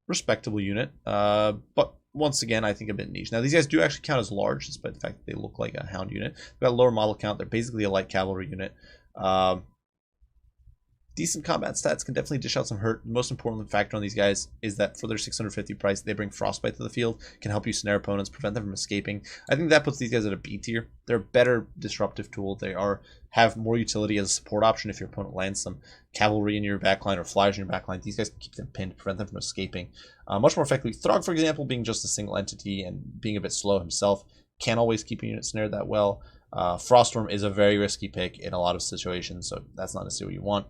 respectable unit, but once again, I think a bit niche. Now, these guys do actually count as large, despite the fact that they look like a hound unit. They've got a lower model count. They're basically a light cavalry unit. Decent combat stats, can definitely dish out some hurt. The most important factor on these guys is that for their 650 price, they bring frostbite to the field, can help you snare opponents, prevent them from escaping. I think that puts these guys at a B tier. They're a better disruptive tool. They have more utility as a support option if your opponent lands some cavalry in your backline or flyers in your backline. These guys can keep them pinned, prevent them from escaping. Much more effectively, Throgg, for example, being just a single entity and being a bit slow himself, can't always keep a unit snared that well. Frostworm is a very risky pick in a lot of situations, so that's not necessarily what you want.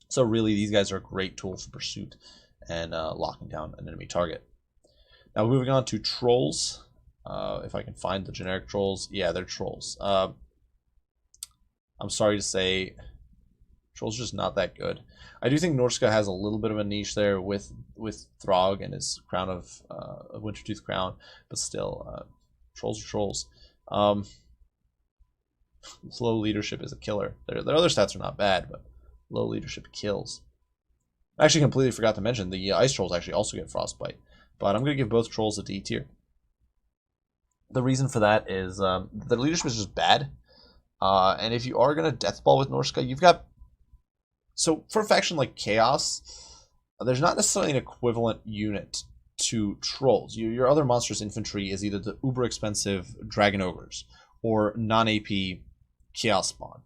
So really, these guys are a great tool for pursuit and locking down an enemy target. Now, moving on to trolls. If I can find the generic trolls. Yeah, they're trolls. I'm sorry to say, trolls are just not that good. I do think Norsca has a little bit of a niche there with Throgg and his crown of Wintertooth crown, but still, trolls are trolls. Low leadership is a killer. Their other stats are not bad, but low leadership kills. I actually completely forgot to mention the ice trolls actually also get frostbite, but I'm going to give both trolls a D tier. The reason for that is the leadership is just bad, and if you are going to deathball with Norsca, you've got... So for a faction like Chaos, there's not necessarily an equivalent unit to trolls. Your other monstrous infantry is either the uber expensive Dragon Ogres or non-AP Chaos Spawn.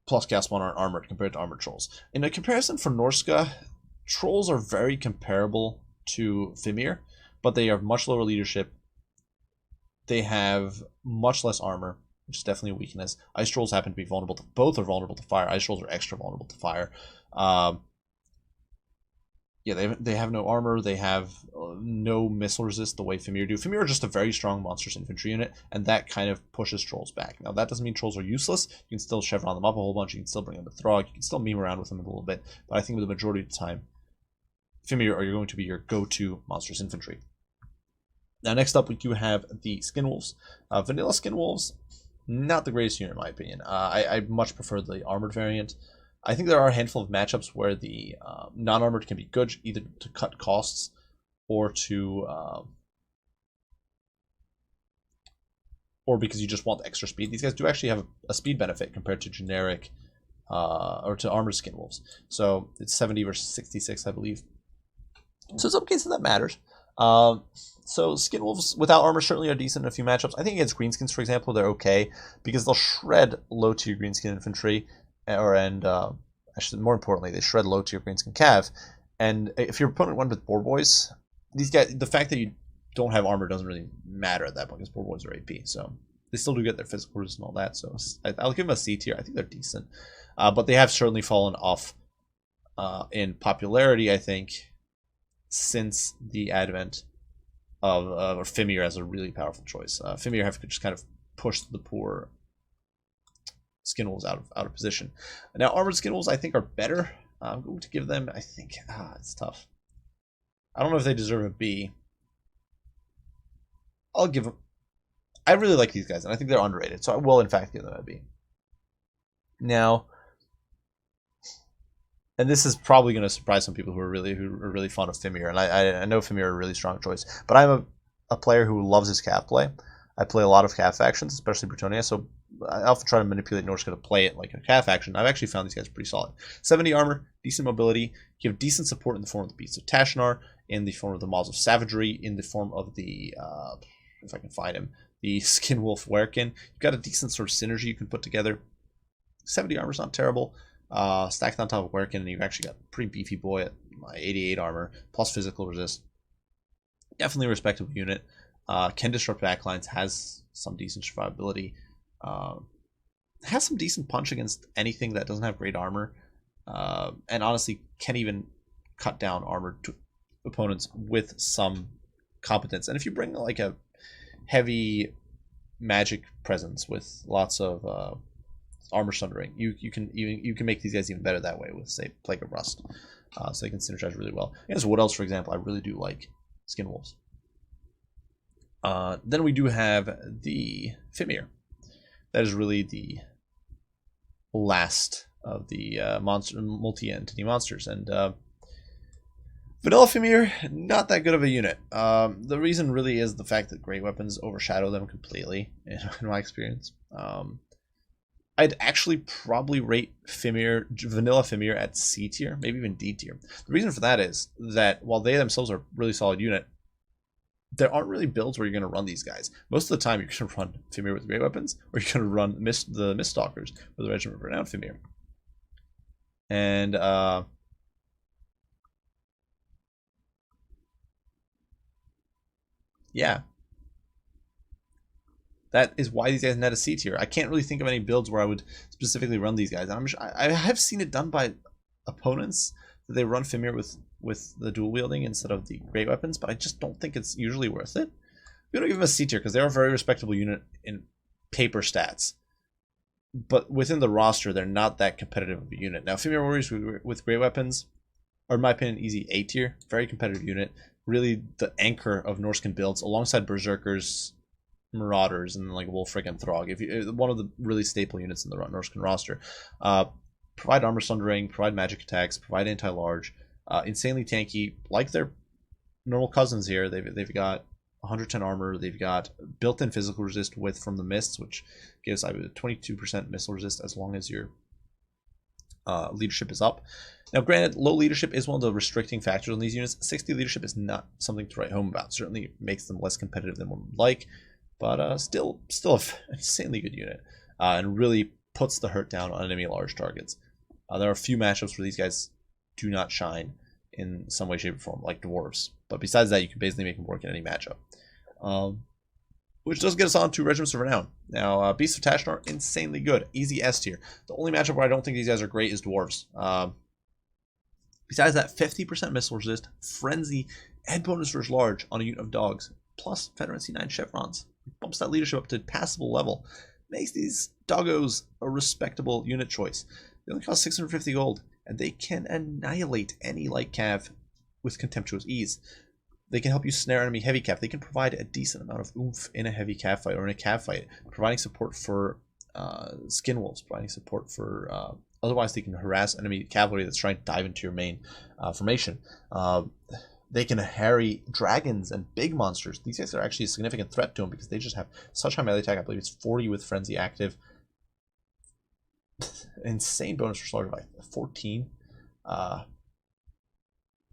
Plus Chaos Spawn aren't armored compared to armored trolls. In a comparison for Norsca, trolls are very comparable to Fimir, but they have much lower leadership. They have much less armor, which is definitely a weakness. Ice trolls happen to be vulnerable to... Both are vulnerable to fire. Ice trolls are extra vulnerable to fire. Yeah, they have no armor. They have no missile resist the way Fimir do. Fimir are just a very strong monstrous infantry unit, and that kind of pushes trolls back. Now, that doesn't mean trolls are useless. You can still chevron them up a whole bunch. You can still bring them to Throgg. You can still meme around with them a little bit. But I think the majority of the time, Fimir are going to be your go-to monstrous infantry. Now, next up, we do have the Skin Wolves. Vanilla Skin Wolves, not the greatest unit in my opinion. I much prefer the armored variant. I think there are a handful of matchups where the non-armored can be good, either to cut costs or to or because you just want extra speed. These guys do actually have a speed benefit compared to generic or to armored Skin Wolves. So it's 70 versus 66, I believe. So in some cases that matters. So skin wolves without armor certainly are decent in a few matchups. I think against greenskins, for example, they're okay because they'll shred low tier greenskin infantry, actually more importantly, they shred low tier greenskin cav. And if your opponent went with boar boys, these guys, the fact that you don't have armor doesn't really matter at that point because boar boys are AP. So they still do get their physical resist and all that. So I'll give them a C tier. I think they're decent, but they have certainly fallen off in popularity, I think, since the advent of Fimir as a really powerful choice. Fimir have just kind of pushed the poor skin wolves out of position. Now armored skin wolves I think are better. I'm going to give them, I think, it's tough. I don't know if they deserve a B. I'll give them, I really like these guys and I think they're underrated, so I will in fact give them a B. Now, and this is probably going to surprise some people who are really fond of Fimir, and I know Fimir are a really strong choice, but I'm a player who loves his Cav play. I play a lot of Cav factions, especially Bretonia, so I often try to manipulate Norsca to play it like a Cav faction. I've actually found these guys pretty solid. 70 armor, decent mobility, give decent support in the form of the Beasts of Tashnar, in the form of the Maws of Savagery, in the form of the, if I can find him, the Skin Wolf Werkin. You've got a decent sort of synergy you can put together. 70 armor is not terrible. Stacked on top of Werkin, and you've actually got a pretty beefy boy at 88 armor, plus physical resist. Definitely a respectable unit. Can disrupt backlines, has some decent survivability. Has some decent punch against anything that doesn't have great armor. And honestly, can even cut down armored opponents with some competence. And if you bring like a heavy magic presence with lots of armor sundering, you can make these guys even better that way with, say, Plague of Rust. So they can synergize really well. And so Wood Elves, for example, I really do like Skin Wolves. Then we do have the Fimir. That is really the last of the multi-entity monsters. And Vanilla Fimir, not that good of a unit. The reason really is the fact that great weapons overshadow them completely, in my experience. I'd actually probably rate Vanilla Fimir at C tier, maybe even D tier. The reason for that is that while they themselves are a really solid unit, there aren't really builds where you're going to run these guys. Most of the time, you're going to run Fimir with great weapons, or you're going to run the Miststalkers with the Regiment of Renown Fimir. And yeah, that is why these guys net a C tier. I can't really think of any builds where I would specifically run these guys. I have seen it done by opponents that they run Fimir with the dual wielding instead of the great weapons, but I just don't think it's usually worth it. We don't give them a C tier because they're a very respectable unit in paper stats, but within the roster, they're not that competitive of a unit. Now, Fimir Warriors with great weapons are, in my opinion, easy A tier. Very competitive unit. Really the anchor of Norscan builds alongside Berserkers, Marauders, and like Wulfric and Throgg. One of the really staple units in the Norscan roster. Provide armor sundering, provide magic attacks, provide anti-large, insanely tanky, like their normal cousins here. They've got 110 armor. They've got built-in physical resist from the mists, which gives a 22% missile resist as long as your leadership is up. Now, granted, low leadership is one of the restricting factors on these units. 60 leadership is not something to write home about. Certainly makes them less competitive than one would like, but still an insanely good unit, and really puts the hurt down on enemy large targets. There are a few matchups where these guys do not shine in some way, shape, or form, like dwarves. But besides that, you can basically make them work in any matchup. Which does get us on to Regiments of Renown. Now, Beasts of Tashnar, insanely good. Easy S tier. The only matchup where I don't think these guys are great is dwarves. Besides that, 50% missile resist, frenzy, and bonus versus large on a unit of dogs, plus veteran C9 chevrons. Bumps that leadership up to passable level. Makes these doggos a respectable unit choice. They only cost 650 gold, and they can annihilate any light cav with contemptuous ease. They can help you snare enemy heavy cav. They can provide a decent amount of oomph in a heavy cav fight or in a cav fight, providing support for skin wolves, providing support for otherwise they can harass enemy cavalry that's trying to dive into your main formation. They can harry dragons and big monsters. These guys are actually a significant threat to them because they just have such high melee attack. I believe it's 40 with frenzy active. Insane bonus for slaughter by 14.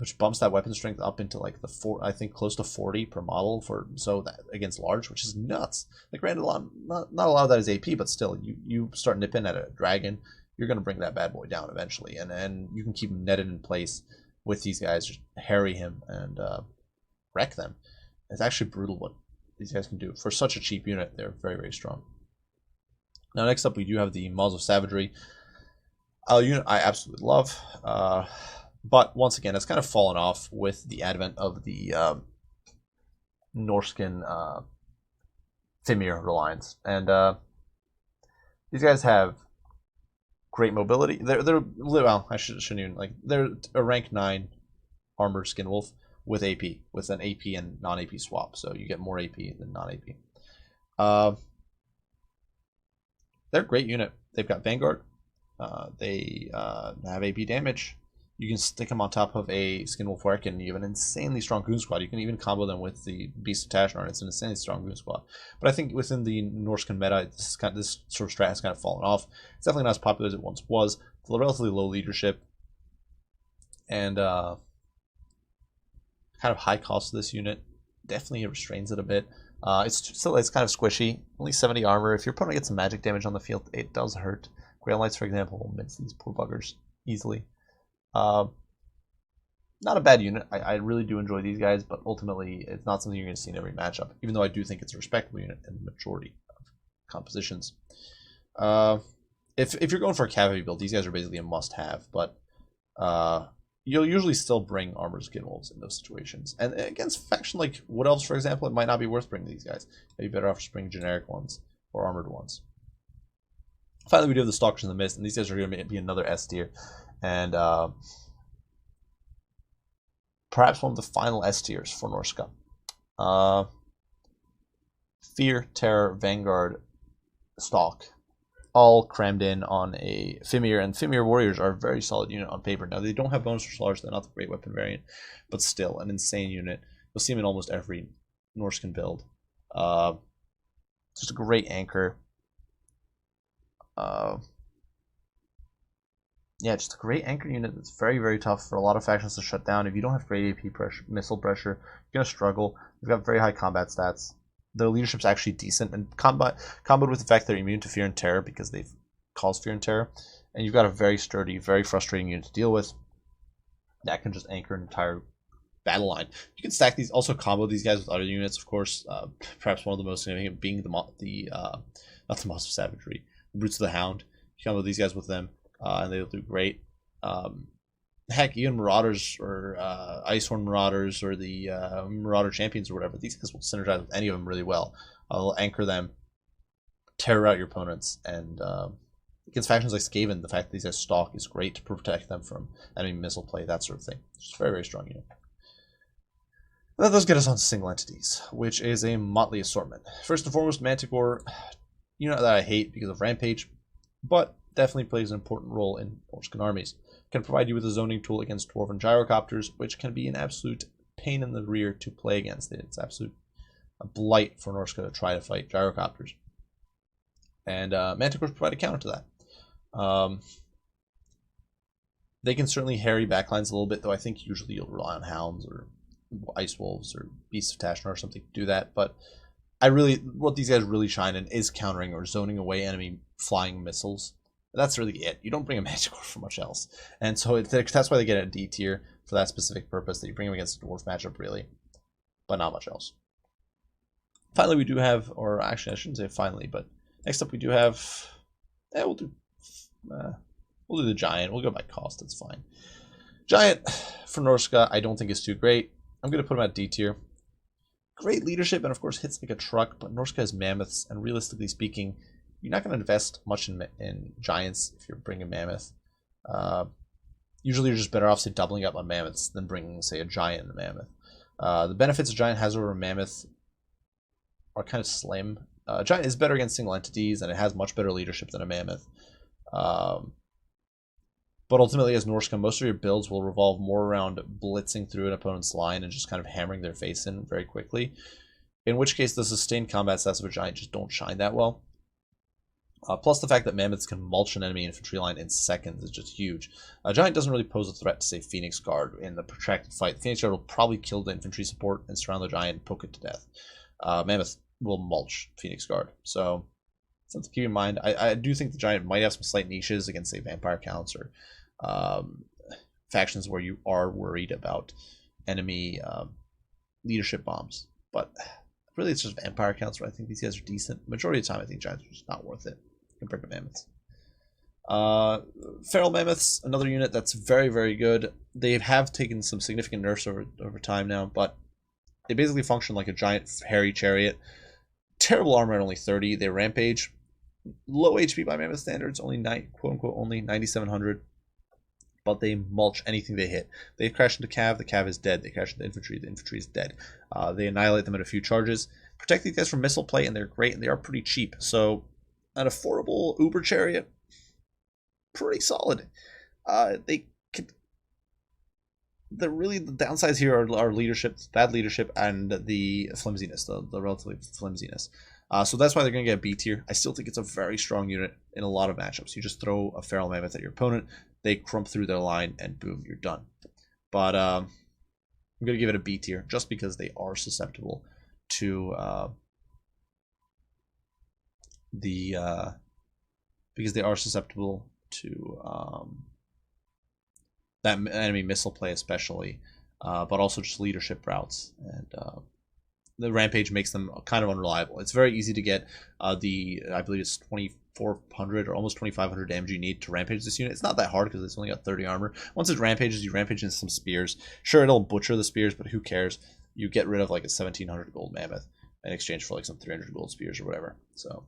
which bumps that weapon strength up into like the I think close to 40 per model for that against large, which is nuts. Like granted, not a lot of that is AP, but still, you start nipping at a dragon, you're gonna bring that bad boy down eventually, and you can keep him netted in place with these guys, just harry him and wreck them. It's actually brutal what these guys can do for such a cheap unit. They're very, very strong. Now next up we do have the Maws of Savagery, a unit I absolutely love. But once again, it's kind of fallen off with the advent of the Norscan Fimir reliance, and these guys have great mobility. They're well, I shouldn't even like they're a rank 9 armored skin wolf with AP, with an AP and non-AP swap, so you get more AP than non-AP. They're a great unit. They've got Vanguard. They have AP damage. You can stick them on top of a Skinwolf Warrior, and you have an insanely strong goon squad. You can even combo them with the Beast of Tashnar. It's an insanely strong goon squad. But I think within the Norscan meta, this sort of strat has kind of fallen off. It's definitely not as popular as it once was. It's a relatively low leadership, and kind of high cost to this unit. Definitely restrains it a bit. It's kind of squishy. Only 70 armor. If you're putting get some magic damage on the field, it does hurt. Grail Knights, for example, will mince these poor buggers easily. Not a bad unit. I really do enjoy these guys, but ultimately it's not something you're going to see in every matchup, even though I do think it's a respectable unit in the majority of compositions. If you're going for a cavalry build, these guys are basically a must-have, but you'll usually still bring armored skin wolves in those situations. And against faction like Wood Elves, for example, it might not be worth bringing these guys. Maybe better off just bringing generic ones or armored ones. Finally, we do have the Stalkers in the Mist, and these guys are going to be another S tier. And perhaps one of the final S tiers for Norsca. Fear, Terror, Vanguard, Stalk, all crammed in on a Fimir, and Fimir Warriors are a very solid unit on paper. Now, they don't have bonus for large, they're not the great weapon variant, but still an insane unit. You'll see them in almost every Norscan build. Just a great anchor. Yeah, just a great anchor unit that's very, very tough for a lot of factions to shut down. If you don't have great AP pressure, missile pressure, you're going to struggle. They've got very high combat stats. Their leadership's actually decent, and comboed with the fact they're immune to Fear and Terror because they've caused Fear and Terror. And you've got a very sturdy, very frustrating unit to deal with that can just anchor an entire battle line. You can stack these, also combo these guys with other units, of course. Perhaps one of the most significant being not the Monstrous Savagery, the Brutes of the Hound. You combo these guys with them. And they'll do great. Heck, even Marauders or Icehorn Marauders or the Marauder Champions or whatever, these guys will synergize with any of them really well. They'll anchor them, terror out your opponents, and against factions like Skaven, the fact that these guys stalk is great to protect them from enemy missile play, that sort of thing. It's a very, very strong unit. That does get us on single entities, which is a motley assortment. First and foremost, Manticore, unit that I hate because of Rampage, but definitely plays an important role in Norscan armies. Can provide you with a zoning tool against Dwarven Gyrocopters, which can be an absolute pain in the rear to play against. It's absolute a blight for Norsca to try to fight Gyrocopters. And Manticores provide a counter to that. They can certainly harry backlines a little bit, though I think usually you'll rely on Hounds or Ice Wolves or Beasts of Tashnar or something to do that. But what these guys really shine in is countering or zoning away enemy flying missiles. That's really it. You don't bring a Manticore for much else. And so that's why they get a D tier for that specific purpose, that you bring them against a Dwarf matchup, really. But not much else. Finally, we do have, or actually I shouldn't say finally, but next up we do have, we'll do the Giant. We'll go by cost, that's fine. Giant for Norsca, I don't think is too great. I'm going to put him at D tier. Great leadership, and of course hits like a truck, but Norsca has Mammoths, and realistically speaking, you're not going to invest much in Giants if you're bringing Mammoth. Usually you're just better off, say, doubling up on Mammoths than bringing, say, a Giant and a Mammoth. The benefits a Giant has over a Mammoth are kind of slim. Giant is better against single entities, and it has much better leadership than a Mammoth. But ultimately, as Norsca, most of your builds will revolve more around blitzing through an opponent's line and just kind of hammering their face in very quickly. In which case, the sustained combat stats of a Giant just don't shine that well. Plus the fact that Mammoths can mulch an enemy infantry line in seconds is just huge. A Giant doesn't really pose a threat to, say, Phoenix Guard in the protracted fight. Phoenix Guard will probably kill the infantry support and surround the Giant and poke it to death. Mammoth will mulch Phoenix Guard. So something to keep in mind. I do think the Giant might have some slight niches against, say, Vampire Counts or factions where you are worried about enemy leadership bombs. But really, it's just Vampire Counts where I think these guys are decent. Majority of the time, I think Giants are just not worth it compared to Mammoths. Feral Mammoths, another unit that's very, very good. They have taken some significant nerfs over time now, but they basically function like a giant hairy chariot. Terrible armor at only 30. They rampage. Low HP by Mammoth standards, only quote-unquote only 9,700. But they mulch anything they hit. They crash into Cav, the Cav is dead. They crash into Infantry, the Infantry is dead. They annihilate them in a few charges. Protect these guys from missile play, and they're great, and they are pretty cheap. So, an affordable Uber Chariot, pretty solid. The downsides here are leadership, bad leadership, and the flimsiness, the relative flimsiness. So that's why they're going to get a B tier. I still think it's a very strong unit in a lot of matchups. You just throw a Feral Mammoth at your opponent, they crump through their line, and boom, you're done. But I'm going to give it a B tier just because they are susceptible to that enemy missile play, especially, but also just leadership routes, and the rampage makes them kind of unreliable. It's very easy to get I believe it's 2,400 or almost 2,500 damage you need to rampage this unit. It's not that hard because it's only got 30 armor. Once it rampages, you rampage into some spears. Sure, it'll butcher the spears, but who cares? You get rid of like a 1,700 gold Mammoth in exchange for like some 300 gold spears or whatever. So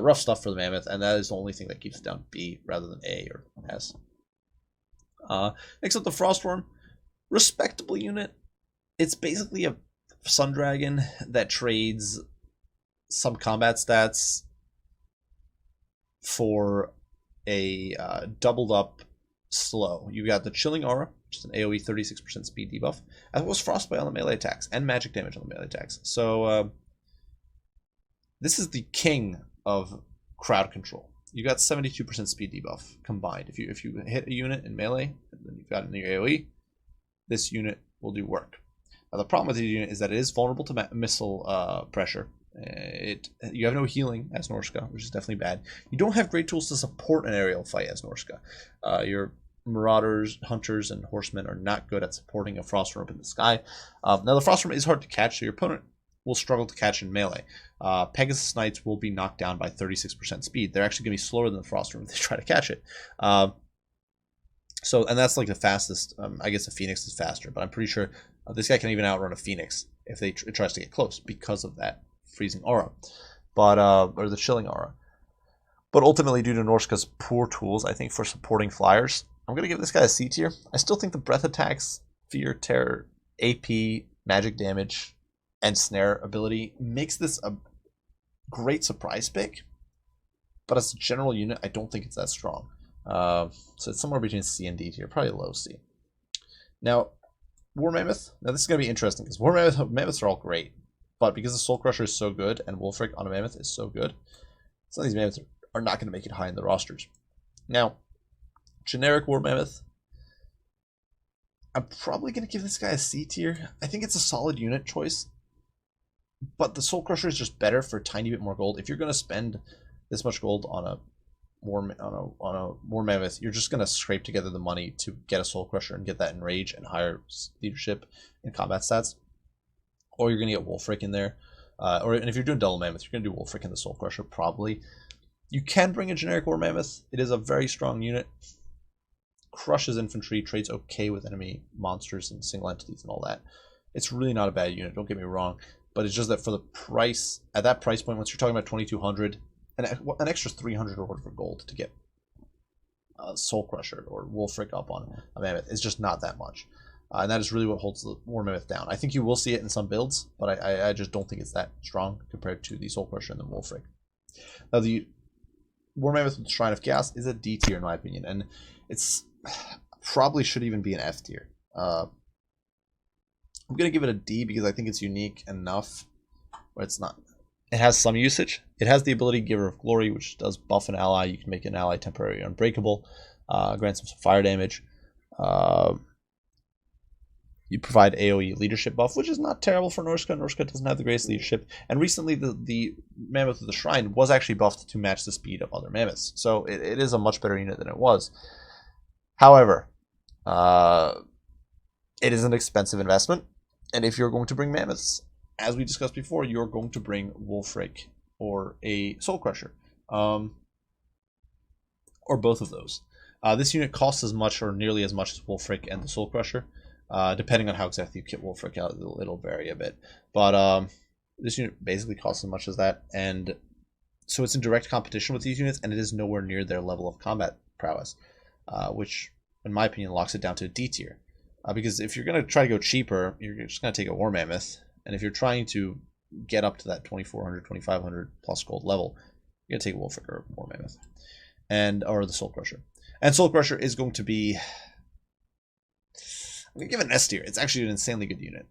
rough stuff for the Mammoth, and that is the only thing that keeps it down B rather than A or S. Next up, the Frostworm. Respectable unit. It's basically a Sun Dragon that trades some combat stats for a doubled up slow. You've got the Chilling Aura, which is an AoE 36% speed debuff, as well as Frostbite on the melee attacks and magic damage on the melee attacks. So this is the king of crowd control. You got 72% speed debuff combined. If you hit a unit in melee, and then you've got it in your AoE, this unit will do work. Now the problem with the unit is that it is vulnerable to missile pressure. You have no healing as Norsca, which is definitely bad. You don't have great tools to support an aerial fight as Norsca. Your Marauders, Hunters, and Horsemen are not good at supporting a Frostworm up in the sky. Now the Frostworm is hard to catch, so your opponent will struggle to catch in melee. Pegasus Knights will be knocked down by 36% speed. They're actually going to be slower than the Frostworm if they try to catch it. And that's like the fastest. I guess the Phoenix is faster, but I'm pretty sure this guy can even outrun a Phoenix if it tries to get close because of that freezing aura, or the chilling aura. But ultimately, due to Norsca's poor tools, I think for supporting flyers, I'm going to give this guy a C tier. I still think the breath attacks, fear, terror, AP, magic damage, and snare ability makes this a great surprise pick. But as a general unit, I don't think it's that strong. So it's somewhere between C and D tier, probably low C. Now, War Mammoth. Now this is going to be interesting because Mammoths are all great, but because the Soul Crusher is so good and Wulfric on a Mammoth is so good, some of these Mammoths are not going to make it high in the rosters. Now, generic War Mammoth, I'm probably going to give this guy a C tier. I think it's a solid unit choice, but the Soul Crusher is just better for a tiny bit more gold. If you're going to spend this much gold on a War Mammoth, you're just going to scrape together the money to get a Soul Crusher and get that in Rage and higher leadership and combat stats. Or you're going to get Wulfric in there. And if you're doing double Mammoth, you're going to do Wulfric and the Soul Crusher, probably. You can bring a generic War Mammoth. It is a very strong unit. Crushes infantry, trades okay with enemy monsters and single entities and all that. It's really not a bad unit, don't get me wrong. But it's just that for the price, at that price point, once you're talking about 2,200, an extra 300 or whatever gold to get Soul Crusher or Wulfric up on a Mammoth is just not that much. And that is really what holds the War Mammoth down. I think you will see it in some builds, but I just don't think it's that strong compared to the Soul Crusher and the Wulfric. Now, the War Mammoth with the Shrine of Chaos is a D tier in my opinion, and it's probably should even be an F tier. I'm going to give it a D because I think it's unique enough, but it's not It has some usage. It has the ability Giver of Glory, which does buff an ally. You can make an ally temporarily unbreakable, grants them some fire damage. You provide AoE leadership buff, which is not terrible for Norsca. Norsca doesn't have the greatest leadership. And recently, the Mammoth of the Shrine was actually buffed to match the speed of other Mammoths. So it is a much better unit than it was. However, it is an expensive investment. And if you're going to bring Mammoths, as we discussed before, you're going to bring Wulfric or a Soul Crusher. Or both of those. This unit costs as much or nearly as much as Wulfric and the Soul Crusher. Depending on how exactly you kit Wulfric out, it'll vary a bit. But this unit basically costs as much as that. And so it's in direct competition with these units, and it is nowhere near their level of combat prowess. Which, in my opinion, locks it down to a D tier. Because if you're going to try to go cheaper, you're just going to take a War Mammoth. And if you're trying to get up to that 2,400, 2,500 plus gold level, you're going to take a Wulfric or a War Mammoth. Or the Soul Crusher. And Soul Crusher is going to be... I'm going to give it an S tier. It's actually an insanely good unit.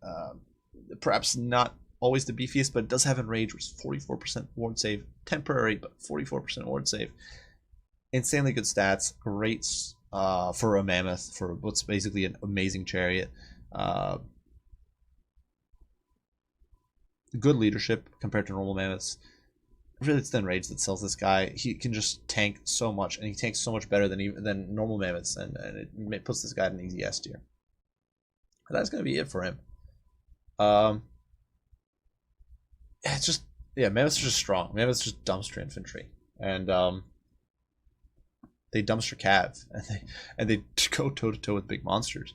Perhaps not always the beefiest, but it does have Enrage, which is 44% ward save. Temporary, but 44% ward save. Insanely good stats. Great for a Mammoth, for what's basically an amazing chariot. Good leadership compared to normal Mammoths. Really, it's the Enrage that sells this guy. He can just tank so much, and he tanks so much better than normal Mammoths, and it puts this guy in an easy S tier. That's going to be it for him. It's just, yeah, Mammoths are just strong. Mammoths just dumpster infantry. And they dumpster cav. And they go toe-to-toe with big monsters.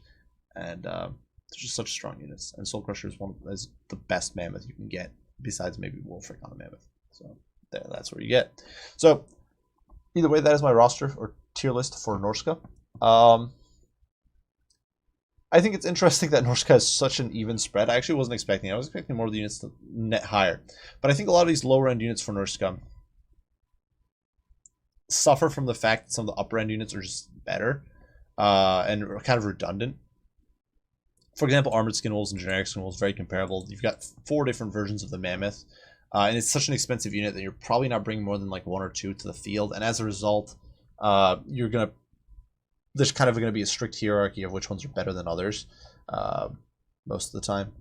And they're just such strong units. And Soul Crusher is the best Mammoth you can get, besides maybe Wulfric on the Mammoth. So that's what you get. So either way, that is my roster or tier list for Norsca. I think it's interesting that Norsca has such an even spread. I actually wasn't expecting it. I was expecting more of the units to net higher. But I think a lot of these lower end units for Norsca suffer from the fact that some of the upper end units are just better and kind of redundant. For example, Armored Skin Wolves and Generic Skin Wolves, very comparable. You've got 4 different versions of the Mammoth. And it's such an expensive unit that you're probably not bringing more than like 1 or 2 to the field. And as a result, there's kind of going to be a strict hierarchy of which ones are better than others most of the time.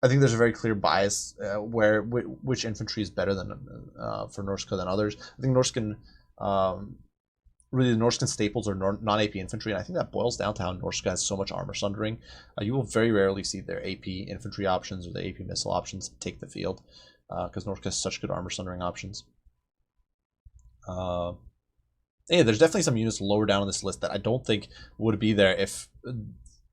I think there's a very clear bias which infantry is better than for Norsca than others. I think Norscan, really the Norscan staples are non-AP infantry, and I think that boils down to how Norsca has so much armor sundering. You will very rarely see their AP infantry options or the AP missile options take the field because Norsca has such good armor sundering options. Yeah, there's definitely some units lower down on this list that I don't think would be there if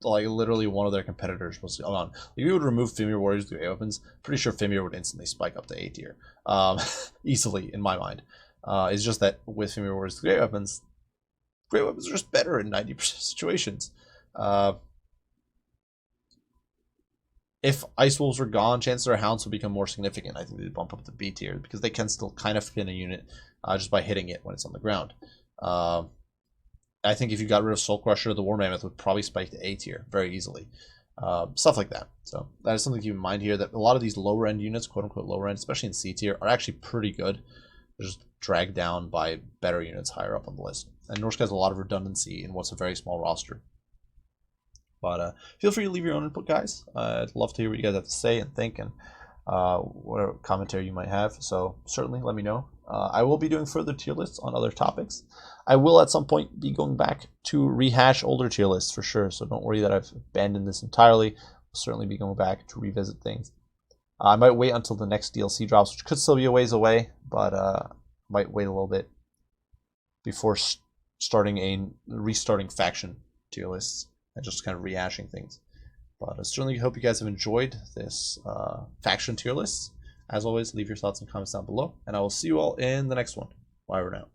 like literally one of their competitors was on. If you would remove Fimir Warriors with great weapons, pretty sure Fimir would instantly spike up to A tier. Easily, in my mind. It's just that with Fimir Warriors with great weapons are just better in 90% of situations. If Ice Wolves were gone, chances are Hounds would become more significant. I think they'd bump up to B tier because they can still kind of fin a unit just by hitting it when it's on the ground. I think if you got rid of Soul Crusher, the War Mammoth would probably spike to A tier very easily. Stuff like that. So that is something to keep in mind here, that a lot of these lower end units, quote unquote lower end, especially in C tier, are actually pretty good. They're just dragged down by better units higher up on the list. And Norsca has a lot of redundancy in what's a very small roster. But feel free to leave your own input, guys. I'd love to hear what you guys have to say and think, and whatever commentary you might have. So certainly let me know. I will be doing further tier lists on other topics. I will at some point be going back to rehash older tier lists for sure. So don't worry that I've abandoned this entirely. I'll certainly be going back to revisit things. I might wait until the next DLC drops, which could still be a ways away, but might wait a little bit before restarting faction tier lists and just kind of rehashing things. But I certainly hope you guys have enjoyed this faction tier list. As always, leave your thoughts and comments down below, and I will see you all in the next one. Bye for now.